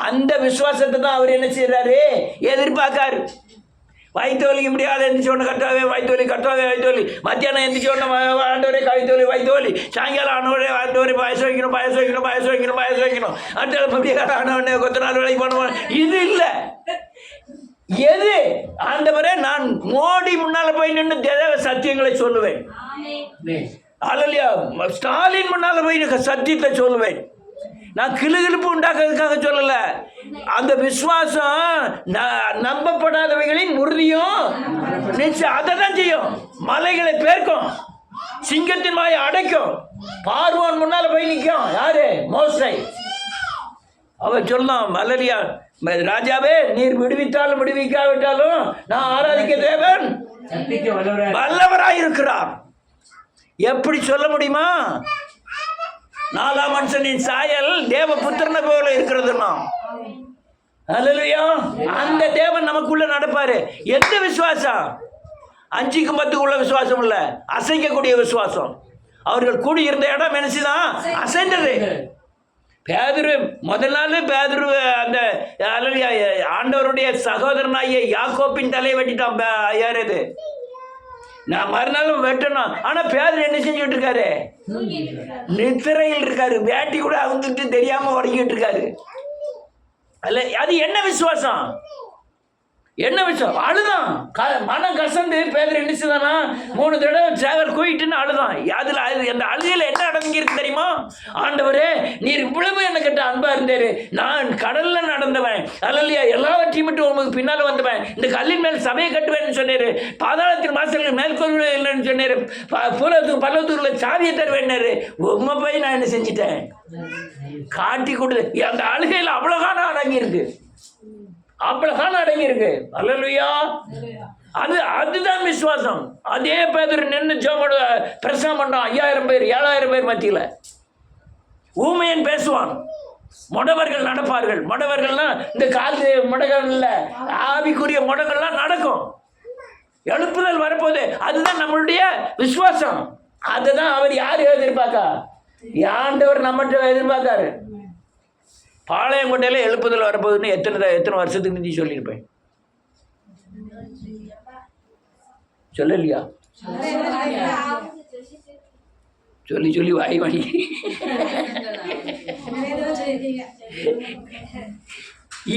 அந்த விசுவாசத்தை தான் அவர் என்ன செய்யறாரு? எதிர்பார்க்காரு. வயிற்று வலிக்க முடியாது எந்திரிச்சு ஒன்று கட்டாவே வயிற்று வலி, கட்டாவே வயிற்று வலி. மத்தியானம் எந்திரிச்சு ஒன்று ஆண்டவரே வயிற்று வலி. சாயங்காலம் ஆண்டவரே பாயசம் வைக்கணும். அடுத்த அப்படியே ஆண்டவனே கொத்த நாள் வேலைக்கு பண்ணுவோம். இது இல்லை. எது? ஆண்டவரே நான் மோடி முன்னால போய் நின்று தேவ சத்தியங்களை சொல்லுவேன். அல்லேலூயா. ஸ்டாலின் முன்னால போய் சத்தியத்தை சொல்லுவேன். நான் கிளுகிழுப்பு உண்டாக்குறதுக்காக சொல்லல. அந்த விசுவாசம் நம்பப்படாதவைகளின் உறுதியும் நிச்சயம் அதை தான் செய்யும். மலைகளை பேர்க்கும், சிங்கத்தின் வாயை அடைக்கும், பார்வோன் முன்னால போய் நிற்கும். யாரு? மோசே. அவர் சொல்லலாம், மலரியா ராஜாவே நீர் விடுவித்தாலும் விடுவிக்காவிட்டாலும் நான் ஆராதிக்க தேவன் வல்லவராயிருக்கிறார். எப்படி சொல்ல முடியுமா? 4ஆம் மனுஷனின் சாயல் தேவ புத்திரனை போல இருக்கிறதுனா. அல்லேலூயா. அந்த தேவன் நமக்குள்ள நடப்பாரு. எந்த விசுவாசம்? 5க்கும் 10க்குள்ள விசுவாசம் இல்ல, அசைக்கக்கூடிய விசுவாசம். அவர்கள் கூடி இருந்த இடம் நினைச்சுதான் அசைந்தது. பேதுரு முதல் நாள் பேதுரு அந்த ஆண்டவருடைய சகோதரனாகிய யாக்கோப்பின் தலையை வெட்டிட்டான். யார் இது? நான் மறுநாளும் வெட்டணும். ஆனால் பேதுரு என்ன செஞ்சுக்கிட்டு இருக்காரு? நித்திரையில் இருக்காரு. வேட்டி கூட அவுந்துட்டு தெரியாமல் உடங்கிட்டு இருக்காரு. அல்ல, அது என்ன விசுவாசம்? என்ன விஷயம்? அழுதான். மனம் கசந்து பேதர் என்ன செய்தானா 3 தடவை சேகர் கூயிட்டுன்னு அழுதான். அதில் அந்த அழுகையில் என்ன அடங்கியிருக்கு தெரியுமா? ஆண்டவரே, நீர் இவ்வளவு என்ன கிட்ட அன்பா இருந்தாரு. நான் கடல்ல நடந்தவன், அல்லையா, எல்லாவற்றையும் விட்டு உங்களுக்கு பின்னால் வந்தவன். இந்த கல்லின் மேல் சபையை கட்டுவேன்னு சொன்னாரு. பாதாளத்தின் வாசல்கள் மேற்கொள்ள இல்லைன்னு சொன்னாரு. பல்லத்தூரில் சாவியை தருவேன்னாரு. உண்மை போய் நான் என்ன செஞ்சிட்டேன்? காட்டி கொடு. அந்த அழுகையில் அவ்வளோகான அடங்கியிருக்கு. அவ்வளவுதான் அடங்கியிருக்கு. அல்லேலூயா. அதுதான் விசுவாசம். அதே பேதுரு நின்று ஜெபமோட பிரசங்கம் பண்ணான். 5000 பேர் 7000 பேர் மத்தியில். ஊமையன் பேசுவான், முடவர்கள் நடப்பார்கள். முடவர்கள்னா இந்த காலத்து முடங்கள் இல்லை, ஆவிக்குரிய முடங்கள்லாம் நடக்கும். எழுப்புதல் வரப்போகுது. அதுதான் நம்மளுடைய விசுவாசம். அதுதான் அவர் யார் எதிர்பார்க்கா? ஆண்டவர் நம்மகிட்ட எதிர்பார்க்காரு. பாளையங்கோட்டையில் எழுப்புதல் வரப்போகுதுன்னு எத்தனை வருஷத்துக்கு முந்தி சொல்லியிருப்பேன். சொல்லலையா? சொல்லி வாய் வாங்கி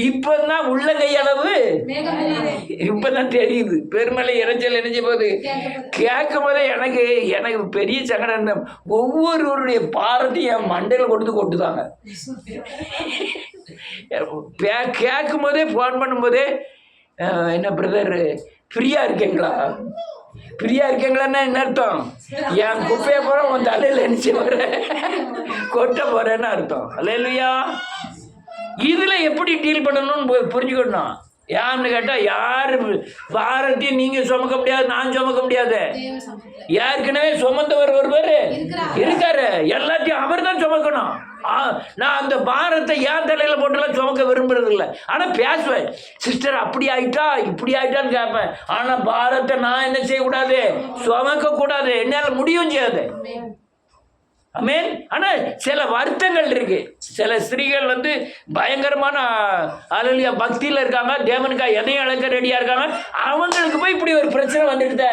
இப்பதான் உள்ள கையளவு இப்பதான் தெரியுது. பெருமலை இறைச்சல் நினைச்ச போது கேட்கும் போதே எனக்கு பெரிய சங்கடம். ஒவ்வொருவருடைய பாரத்தையும் என் மண்டையில் கொட்டுதாங்க. கேட்கும் போதே ஃபோன் பண்ணும்போதே, என்ன பிரதர் ஃப்ரீயா இருக்கீங்களா? ஃப்ரீயா இருக்கீங்களான்னா என்ன அர்த்தம்? என் குப்பையை போற உன் தலையில் நினைச்சு போற கொட்ட போறேன்னு அர்த்தம். அல்லேலூயா. இதுல எப்படி டீல் பண்ணணும்னு புரிஞ்சுக்கணும். யாருன்னு கேட்டா, யாரு பாரத்தையும் நீங்க சுமக்க முடியாது, நான் சுமக்க முடியாது. ஏற்கனவே சுமந்தவர் ஒருவர் இருக்காரு. எல்லாத்தையும் அவர் தான் சுமக்கணும். நான் அந்த பாரத்தை என் தலையில போட்டுலாம் சுமக்க விரும்புறது இல்லை. ஆனா பேசுவேன், சிஸ்டர் அப்படி ஆயிட்டா இப்படி ஆயிட்டான்னு கேட்பேன். ஆனா பாரத்தை நான் என்ன செய்யக்கூடாது? சுமக்க கூடாது. என்னால முடியும் செய்யாது. ஆமென். ஆனால் சில வருத்தங்கள் இருக்கு. சில ஸ்திரீகள் பயங்கரமான அல்லேலூயா பக்தியில் இருக்காங்க, தேவனுக்காக எதையும் இழக்க ரெடியாக இருக்காங்க. அவங்களுக்கு போய் இப்படி ஒரு பிரச்சனை வந்துடுதே.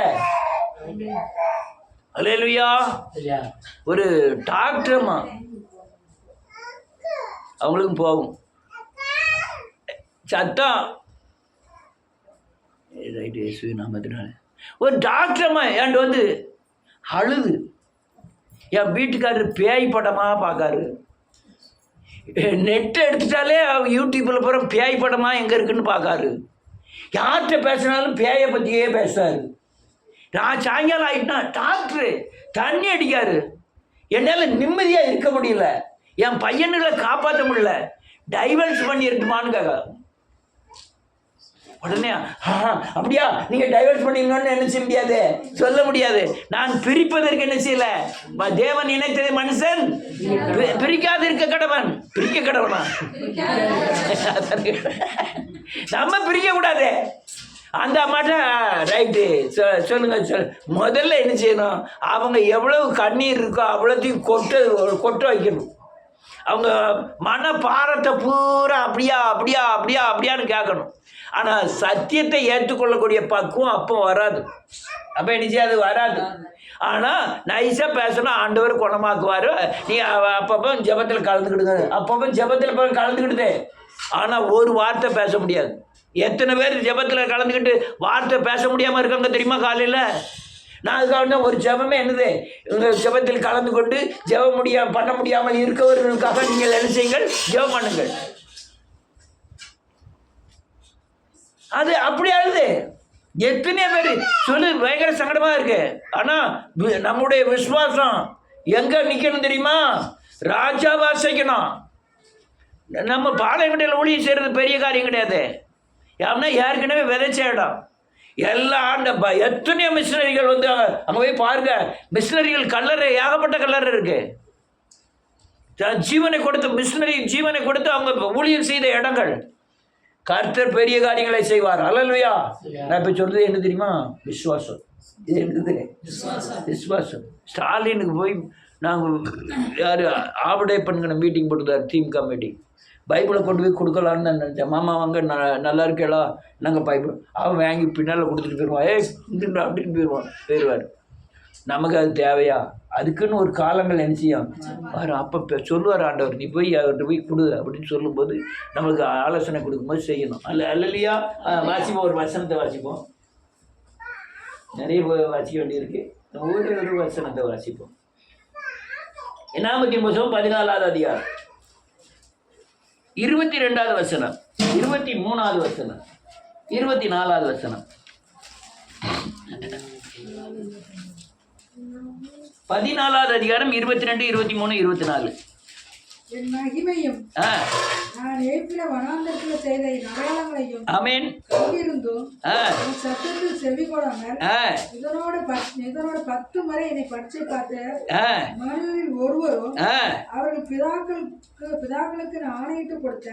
அல்லேலூயா. ஒரு டாக்டர்மா அவங்களுக்கும் போகும் சத்தம். ஒரு டாக்டர்மா என்கிட்ட அழுது, என் வீட்டுக்காரர் பேய் படமாக பார்க்காரு. நெட்டை எடுத்துட்டாலே யூடியூப்பில் போகிற பேய் படமாக எங்கே இருக்குன்னு பார்க்காரு. யார்கிட்ட பேசினாலும் பேயை பற்றியே பேசுறாரு. நான் சாயங்காலம் ஆகிட்டேன்னா டாக்டரு தண்ணி அடிக்காரு. என்னால் நிம்மதியாக இருக்க முடியல. என் பையனுங்களை காப்பாற்ற முடியல. டைவர்ஸ் பண்ணி இருக்குமான்னு கேட்க. உடனே அப்படியா, நீங்கள் டைவர்ஸ் பண்ணிடணும்னு என்ன செய்ய முடியாது, சொல்ல முடியாது. நான் பிரிப்பதற்கு என்ன செய்யல. தேவன் இணைத்ததை மனுஷன் பிரிக்காது இருக்க கடவன். பிரிக்க கடவனா? நம்ம பிரிக்க கூடாது. அந்த அம்மாட்ட ரைட்டு சொல்லுங்க. முதல்ல என்ன செய்யணும்? அவங்க எவ்வளவு கண்ணீர் இருக்கோ அவ்வளோத்தையும் கொட்ட வைக்கணும். அவங்க மன பாரத்தை பூரா அப்படியா அப்படியா அப்படியா அப்படியான்னு கேட்கணும். ஆனால் சத்தியத்தை ஏற்றுக்கொள்ளக்கூடிய பக்குவம் அப்போ வராது. அப்போ என்ன அது வராது. ஆனால் நைஸாக பேசணும், ஆண்டவர் குணமாக்குவார். நீ அப்பப்போ ஜெபத்தில் கலந்துக்கிடுங்க, அப்பப்போ ஜெபத்தில் கலந்துக்கிடுதே. ஆனால் ஒரு வார்த்தை பேச முடியாது. எத்தனை பேர் ஜெபத்தில் கலந்துக்கிட்டு வார்த்தை பேச முடியாமல் இருக்காங்க தெரியுமா? காலையில் நான் அதுக்காக ஒரு ஜெபமே என்னது, உங்கள் ஜெபத்தில் கலந்து கொண்டு பண்ண முடியாமல் இருக்கவர்களுக்காக நீங்கள் என்ன செய்யுங்கள்? ஜெபம் பண்ணுங்கள். அது அப்படி ஆகுது. எத்தனையோ பேர் சொல்லு, பயங்கர சங்கடமாக இருக்கு. ஆனால் நம்முடைய விசுவாசம் எங்கே நிற்கணும் தெரியுமா? ராஜாவா செய்யணும். நம்ம பாளையங்கோட்டையில் ஊழியம் செய்கிறது பெரிய காரியம் கிடையாது. யாருன்னா ஏற்கனவே விதைச்ச இடம். எல்லா எத்தனையோ மிஷினரிகள் அங்கே போய் பாருங்க. மிஷினரிகள் கல்லறை, ஏகப்பட்ட கல்லறை இருக்கு. ஜீவனை கொடுத்து மிஷினரி ஜீவனை கொடுத்து அவங்க ஊழியம் செய்த இடங்கள். கர்த்தர் பெரிய காரியங்களை செய்வார். அல்லேலூயா. நான் இப்போ சொல்றது என்ன தெரியுமா? விசுவாசம். இது என்னது? விசுவாசம். ஸ்டாலினுக்கு போய் நாங்கள் யார் ஆவடே பண்ணுங்க மீட்டிங் போட்டுருந்தார் திமுக மீட்டிங். பைபிளை கொண்டு போய் கொடுக்கலான்னு தான் நினச்சேன். மாமா வாங்க நல்லா இருக்கேளா நாங்கள் பைபிள் அவன் வாங்கி பின்னால் கொடுத்துட்டு போயிடுவான். இந்துண்டா அப்படின்னு போயிடுவார். நமக்கு அது தேவையா? அதுக்குன்னு ஒரு காலங்கள் நினச்சியும் பாரு. அப்போ சொல்லுவார் ஆண்டவர், நீ போய் அவர்கிட்ட போய் கொடு அப்படின்னு சொல்லும்போது நம்மளுக்கு ஆலோசனை கொடுக்கும்போது செய்யணும். அல்லையா? வாசிப்போம், ஒரு வசனத்தை வாசிப்போம். நிறைய வாசிக்க வேண்டியிருக்கு. ஒரு வசனத்தை வாசிப்போம். என்னாமத்தின் புத்தகம் 14வது அதிகாரம் 22வது வசனம், 23வது வசனம், 24வது வசனம். 14வது அதிகாரம் 22, 23, 24. என் மகிமையும் நான் ஏற்கிற வனாந்தரத்தில் செய்த என் அடையாளங்களையும் ஆமென் கண்டிருந்தும் என் சத்தத்தில் செவி கொடாமல் இதனோடு 10 முறை என்னை பற்றி பார்த்த மனிதரில் ஒருவரும் அவர்கள் பிதாக்களுக்கு நான் ஆணையிட்டு கொடுத்த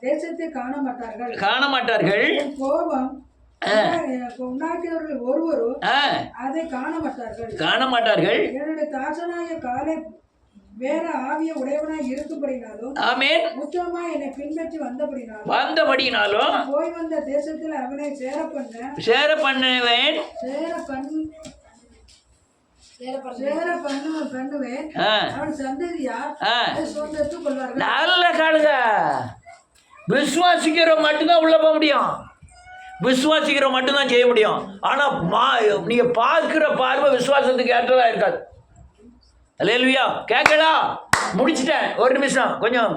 தேசத்தை காண மாட்டார்கள். என் கோபம் உண்டாக்கியவர்கள் ஒருவரும் அதை காண மாட்டார்கள். என்னுடைய தாசனாய காலை வேற ஆவிய உடையவனாய் இருக்கும்படினாலும் ஆமென் உத்தமமா என்னை பின்பற்றி வந்தபடினாலும் போய் வந்த தேசத்தில் அவனை பண்ணுவேன். அவன் சந்ததியார் சொந்தத்துக் கொள்வார்கள். நல்ல காலுங்க. விசுவாசிக்கிறோம் மட்டும்தான் உள்ள போக முடியும். விசுவாசிக்கிறோம் மட்டும்தான் செய்ய முடியும். ஆனா நீங்க பார்க்கிற பார்வை விசுவாசத்துக்கு ஏற்றதா இருக்காது. அல்லேலூயா. கேட்கலா? முடிச்சிட்டேன். ஒரு நிமிஷம் கொஞ்சம்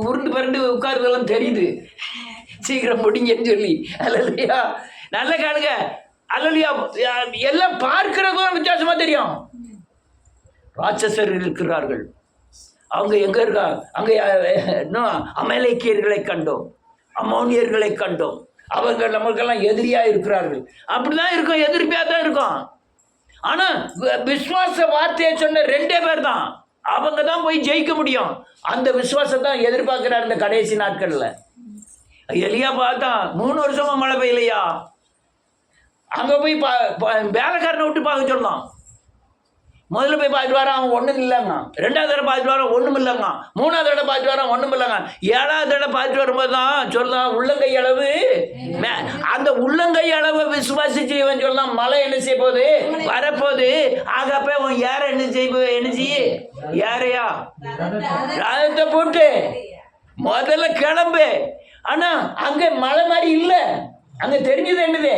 உருண்டு பரண்டு உட்காருதெல்லாம் தெரியுது, சீக்கிரம் முடிங்கன்னு சொல்லி. அல்லேலூயா. நல்ல காலுங்க. அல்லேலூயா. எல்லாம் பார்க்கிறதும் வித்தியாசமா தெரியும். ராட்சசர் இருக்கிறார்கள். அவங்க எங்க இருக்கா? அங்கே அமலேக்கியர்களை கண்டோம், அம்மோனியர்களை கண்டோம். அவங்க நம்மளுக்கெல்லாம் எதிரியா இருக்கிறார்கள். அப்படிதான் இருக்கும், எதிர்ப்பியா தான் இருக்கும். ஆனா விசுவாச வார்த்தையை சொன்ன 2 பேர் தான். அவங்க தான் போய் ஜெயிக்க முடியும். அந்த விசுவாசத்தான் எதிர்பார்க்கிறார் இந்த கடைசி நாட்கள்ல. எலியா பார்த்தா 3 வருஷமா மழை பெய்யலையா? அங்க போய் வேலைக்காரனை விட்டு பார்க்க சொல்லலாம். முதல்ல போய் பார்த்துட்டு வரான், அவன் ஒன்றும் இல்லைங்க. 2வது தடவை பார்த்துட்டு வரான், ஒன்றும் இல்லைங்க. 3வது தடவை பார்த்துட்டு வரான், ஒன்றும் இல்லைங்க. 7வது தடவை பார்த்துட்டு வரும்போது தான் சொல்லலாம் உள்ளங்கை அளவு. அந்த உள்ளங்கை அளவை விசுவாசிச்சு இவன் சொல்லலாம் மழை என்ன செய்ய போகுது, வரப்போகுது. ஆகப்ப அவன் யாரை என்ன செய்ய யாரையா ரதத்தை போட்டு முதல்ல கிளம்பு. ஆனா அங்க மழை மாதிரி இல்லை. அங்க தெரிஞ்சது என்னது?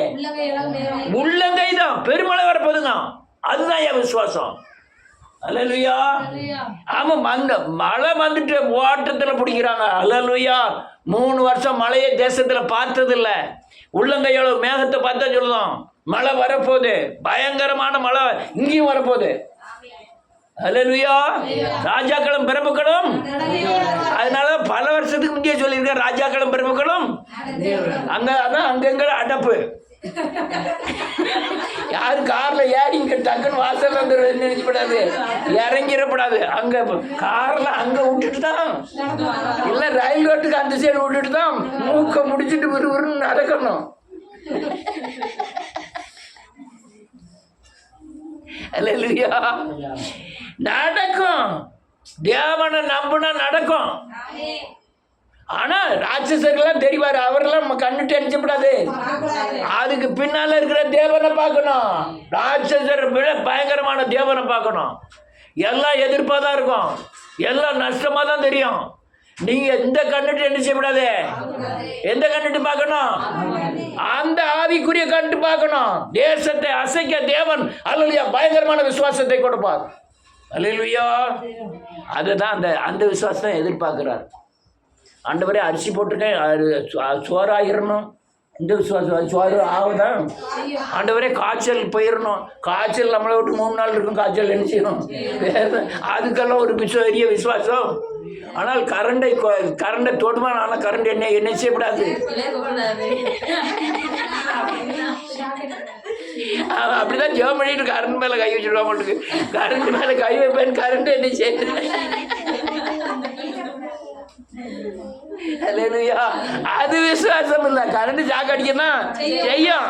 உள்ளங்கை தான். பெருமழை வரப்போகுதுங்க. அதுதான் என் விசுவாசம். அல்லேலூயா. ஆமா, மழை வந்துட்டு ஓட்டத்தில் பிடிக்கிறாங்க. அல்லேலூயா. 3 வருஷம் மழையை தேசத்துல பார்த்தது இல்லை. உள்ளங்கையோட மேகத்தை பார்த்தா சொல்லுதான் மழை வரப்போகுது, பயங்கரமான மழை இங்கேயும் வரப்போகுது. அல்லேலூயா. ராஜாக்களும் பிரபுக்களும். அதனால பல வருஷத்துக்கு முன்னே சொல்லியிருக்கேன், ராஜாக்களும் பிரபுக்களும் அதான் அங்கங்க அடப்பு. யாரு கார்ல ஏறிங்க டக்குன்னு வாசல் வந்து நினைக்கப்படாது, இறங்கிடப்படாது. அங்க கார்ல அங்க விட்டுட்டு தான், இல்ல ரயில் ரோட்டுக்கு அந்த சைடு விட்டுட்டு தான் மூக்க முடிச்சுட்டு விறுவிறுன்னு நடக்கணும். அல்லேலூயா. நடக்கும். தேவனை நம்பினா நடக்கும். ஆனா ராட்சசர்கள்லாம் தெரிவாரு, அவரெல்லாம் கண்ணுட்டு அடிச்சப்படாது. அதுக்கு பின்னால இருக்கிற தேவனை பார்க்கணும். ராட்சசர் விட பயங்கரமான தேவனை பார்க்கணும். எல்லாம் எதிர்ப்பா தான் இருக்கும், எல்லாம் நஷ்டமா தான் தெரியும். நீங்க எந்த கண்ணுட்டு என்ன செய்யப்படாது, எந்த கண்ணுட்டு பார்க்கணும்? அந்த ஆவிக்குரிய கண்டு பார்க்கணும். தேசத்தை அசைக்க தேவன் அல்லேலூயா பயங்கரமான விசுவாசத்தை கொடுப்பார். அல்லேலூயா. அதுதான் அந்த விசுவாசத்தை எதிர்பார்க்கிறார். ஆண்டவரே அரிசி போட்டிருக்கேன், சோறாயிரணும். இந்த விசுவாசம் சோறு ஆகுதான். ஆண்டவரே காய்ச்சல் போயிடணும். காய்ச்சல் நம்மளை விட்டு 3 நாள் இருக்கும். காய்ச்சல் என்ன செய்யணும்? அதுக்கெல்லாம் ஒரு பெரிய விசுவாசம். ஆனால் கரண்டை தொடுமான, ஆனால் கரண்ட் என்ன செய்யக்கூடாது. அப்படிதான் ஜெபம் பண்ணிட்டு கரண்ட் மேலே கை வச்சுடுவா மாட்டுக்கு. கரண்ட் மேலே கை வைப்பேன், கரண்ட் என்ன செய்யுது? அல்லேலூயா. அது விசுவாசம் இல்லை. கரண்ட் சாக்கு அடிக்கணும் செய்யும்.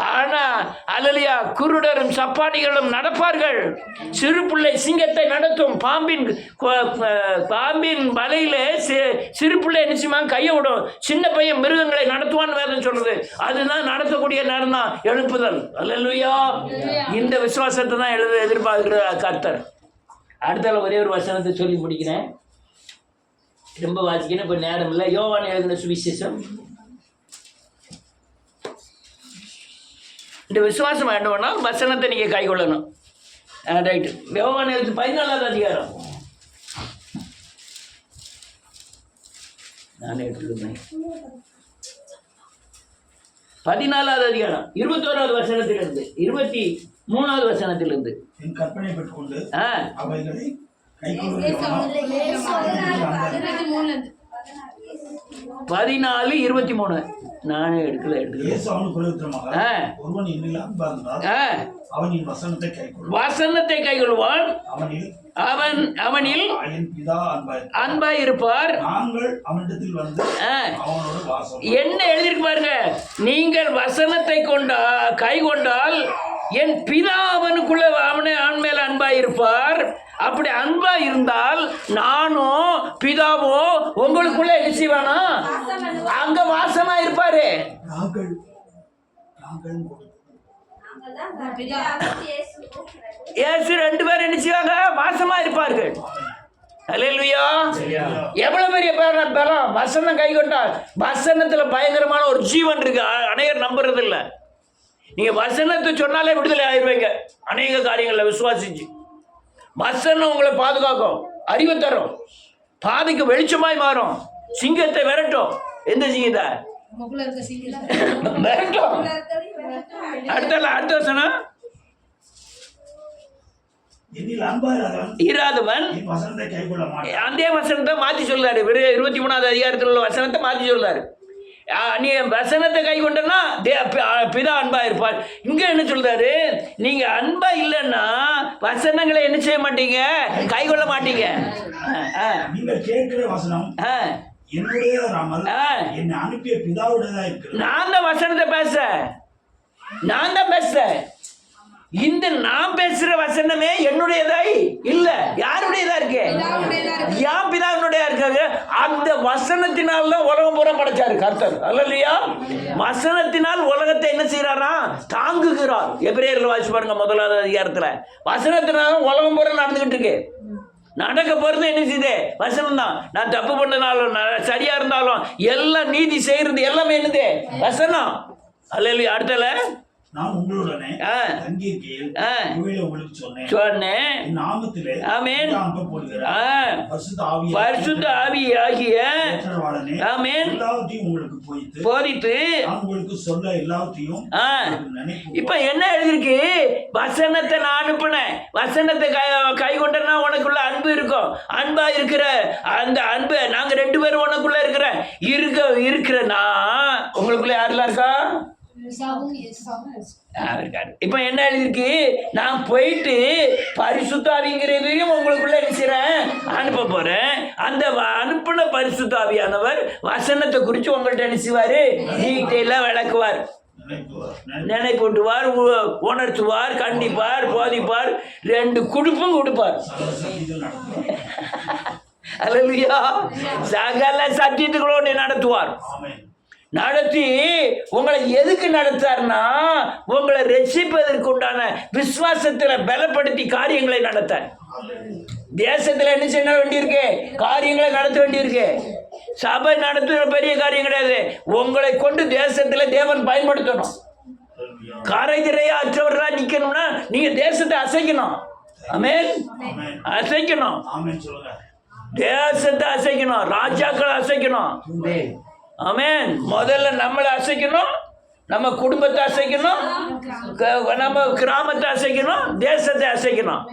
ஆனா அல்லேலூயா குருடரும் சப்பானிகளும் நடப்பார்கள். சிறு பிள்ளை சிங்கத்தை நடத்தும். பாம்பின் வலையில சிறு பிள்ளை நிச்சயமா கையை விடும். சின்ன பையன் மிருகங்களை நடத்துவான்னு வேதம் சொல்றது. அதுதான் நடத்தக்கூடிய நேரம் தான் எழுப்புதல். அல்லேலூயா. இந்த விசுவாசத்தை தான் எதிர்பார்க்கிற கர்த்தர். அடுத்தால ஒரே ஒரு வசனத்தை சொல்லி முடிக்கிறேன். ரொம்ப வாசிக்கணும், இப்போ நேரம் இல்லை. யோவான் எழுதின சுவிசேஷம். இந்த விசுவாசம் வேண்டும்னா வசனத்தை நீங்கள் கை கொள்ளணும். ரைட்டு. யோவான் எழுதி 14வது அதிகாரம். நானே எடுத்துக்கிறேன். 14வது அதிகாரம் 21வது வசனத்திலிருந்து 23வது வசனத்திலிருந்து. என் கற்பனை பெற்றுக்கொண்டு அவைகளை கைக்கொள்ள 14:23. நானே எடுக்கல. ஒருவன் என்னில் அன்பா இருந்தால் அவன் என் வசனத்தை கைக்கொள்வான். அவனில் அன்பாய் இருப்பார். நாங்கள் அவனிடத்தில் வந்து அவனோடு வாசம். என்ன எழுதிருக்கு பாருங்க. நீங்கள் வசனத்தை கை கொண்டால் என் பிதா அவனுக்குள்ள அவன் மேல அன்பாய் இருப்பார். அப்படி அன்பா இருந்தால் நானும் பிதாவோ உங்களுக்குள்ள என்ன செய்வானா? அங்க வாசமா இருப்பாரு. இயேசு 2 பேரும் என்ன செய்வாங்க? வாசமா இருப்பார்கள். அல்லேலூயா. எவ்வளவு பெரிய பலம் வசனம் கை கொண்டால். வசனத்துல பயங்கரமான ஒரு ஜீவன் இருக்கு. அநேகர் நம்புறது இல்லை. நீங்க வசனத்தை சொன்னாலே விடுதலை ஆயிடுவீங்க. அநேக காரியங்கள்ல விசுவாசிச்சு வசனம் உங்களை பாதுகாக்கும், அறிவை தரும், பாதைக்கு வெளிச்சமாய் மாறும், சிங்கத்தை விரட்டும். எந்த சிங்கத்தை விரட்டும்? அடுத்த வசனம். இராதவன் அதே வசனத்தை மாற்றி சொல்றாரு. 23வது அதிகாரத்தில் உள்ள வசனத்தை மாற்றி சொல்றாரு. நீ வசனத்தை கை கொண்டனா பிதா அன்பா இருப்பார். இங்க என்ன சொல்றாரு? நீங்க அன்பா இல்லைன்னா வசனங்களை என்ன செய்ய மாட்டீங்க? கை கொள்ள மாட்டீங்க. நான் தான் வசனத்தை பேசுறேன். இந்த நான் பேசுற வசனமே என்னுடையதாய் இல்ல, யாருடையதா இருக்கு? யான் பிதாவினுடையதா இருக்காங்க. அந்த வசனத்தினால் தான் உலகம் பூரா படைச்சாரு கர்த்தர். அல்லேலூயா. வசனத்தினால் உலகத்தை என்ன செய்யறாரா? தாங்குகிறார். எபிரேயர்ல வாசி பாருங்க 1வது அதிகாரத்துல. வசனத்தினால உலகம் பூரா நடந்துகிட்டு இருக்கு. நடக்க போறது என்ன செய்யுது? வசனம் தான். நான் தப்பு பண்ணனாலும் சரியா இருந்தாலும் எல்லாம் நீதி செய்யறது எல்லாமே என்னது? வசனம். அல்லேலூயா. அடுத்தல நான் உங்களுடனே தங்கியிருக்கையில் உங்களுக்கு சொன்னேன். ஆமென். பரிசுத்த ஆவியாகிய ஆமென் உங்களுக்கு போதித்து உங்களுக்கு சொல்ல எல்லாத்தையும். இப்ப என்ன எழுதிருக்கு? வசனத்தை நான் அனுப்புனேன். வசனத்தை கை கொண்டனா உனக்குள்ள அன்பு இருக்கும். அன்பா இருக்கிற அந்த அன்பு நாங்க 2 பேரும் உனக்குள்ள இருக்கிறனா உங்களுக்குள்ள யாரெல்லாம் இருக்கா? இப்ப என்ன எழுதிருக்கு? நான் போயிட்டு பரிசுத்தாவிங்கிறதையும் உங்களுக்குள்ள இருக்கிறேன் அனுப்ப போறேன். அந்த அனுப்பின பரிசுத்தாவியானவர் வசனத்தை குறித்து உங்கள்கிட்ட என்ன செய்வாரு? டீட்டெயிலா விளக்குவார், நினைப்பூட்டுவார், உணர்த்துவார், கண்டிப்பார், போதிப்பார், 2 குடுப்பும் கொடுப்பார். அல்லேலூயா. சகல சத்தியத்துகளோடு நடத்துவார். நடத்தி உங்களை எதுக்கு நடத்தார்னா உங்களை ரட்சிப்பதற்கு உண்டான விசுவாசத்தில் பலப்படுத்தி காரியங்களை நடத்த. தேசத்தில் என்ன செய்ய வேண்டியிருக்கு? காரியங்களை நடத்த வேண்டியிருக்கு. சபை நடத்துகிற பெரிய காரியம் கிடையாது. உங்களை கொண்டு தேசத்தில் தேவன் பயன்படுத்தணும். கரைதிரையா அற்றவர்களா நிக்கணும்னா நீங்க தேசத்தை அசைக்கணும். ஆமென். அசைக்கணும். தேசத்தை அசைக்கணும். ராஜாக்களை அசைக்கணும். ஆமென். முதல்ல நம்மளை அசைக்கணும், நம்ம குடும்பத்தை அசைக்கணும், நம்ம கிராமத்தை அசைக்கணும், தேசத்தை அசைக்கணும்.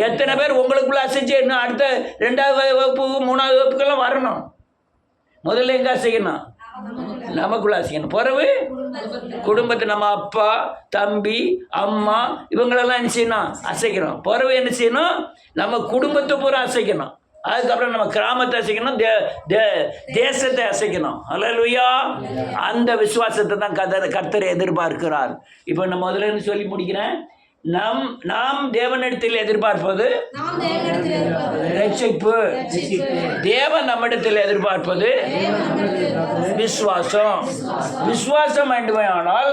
எத்தனை பேர் உங்களுக்குள்ள அசைச்சு இன்னும் அடுத்த 2வது வகுப்பு 3வது வகுப்புக்கெல்லாம் வரணும்? முதல்ல எங்க அசைக்கணும்? நமக்குள்ள அசைக்கணும். பிறகு குடும்பத்தை நம்ம அப்பா, தம்பி, அம்மா இவங்களெல்லாம் என்ன செய்யணும்? அசைக்கணும். பிறகு என்ன செய்யணும்? நம்ம குடும்பத்தை பூரா அசைக்கணும். அதுக்கப்புறம் நம்ம கிராமத்தை அசைக்கணும், தேசத்தை அசைக்கணும். அல்லேலூயா. அந்த விசுவாசத்தை தான் கர்த்தர் எதிர்பார்க்கிறார். இப்போ நான் முதல்ல இருந்து சொல்லி முடிக்கிறேன். நாம் தேவனிடத்தில் எதிர்பார்ப்பது நாம் தேவனிடத்தில் எதிர்பார்ப்பது ரட்சிப்பு. தேவன் நம்மிடத்தில் எதிர்பார்ப்பது விசுவாசம். விசுவாசம் வேண்டுமானால்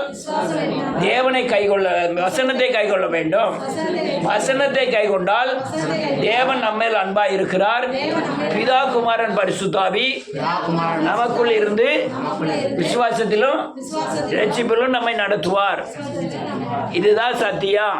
தேவனை கைக்கொள்ள, வசனத்தை கைக்கொள்ள வேண்டும். வசனத்தை கைக்கொண்டால் தேவன் நம்மேல் அன்பாய் இருக்கிறார். பிதா குமாரன் பரிசுத்தாவி நமக்குள் இருந்து விசுவாசத்திலும் ரட்சிப்பிலும் நம்மை நடத்துவார். இதுதான் சத்தியம்.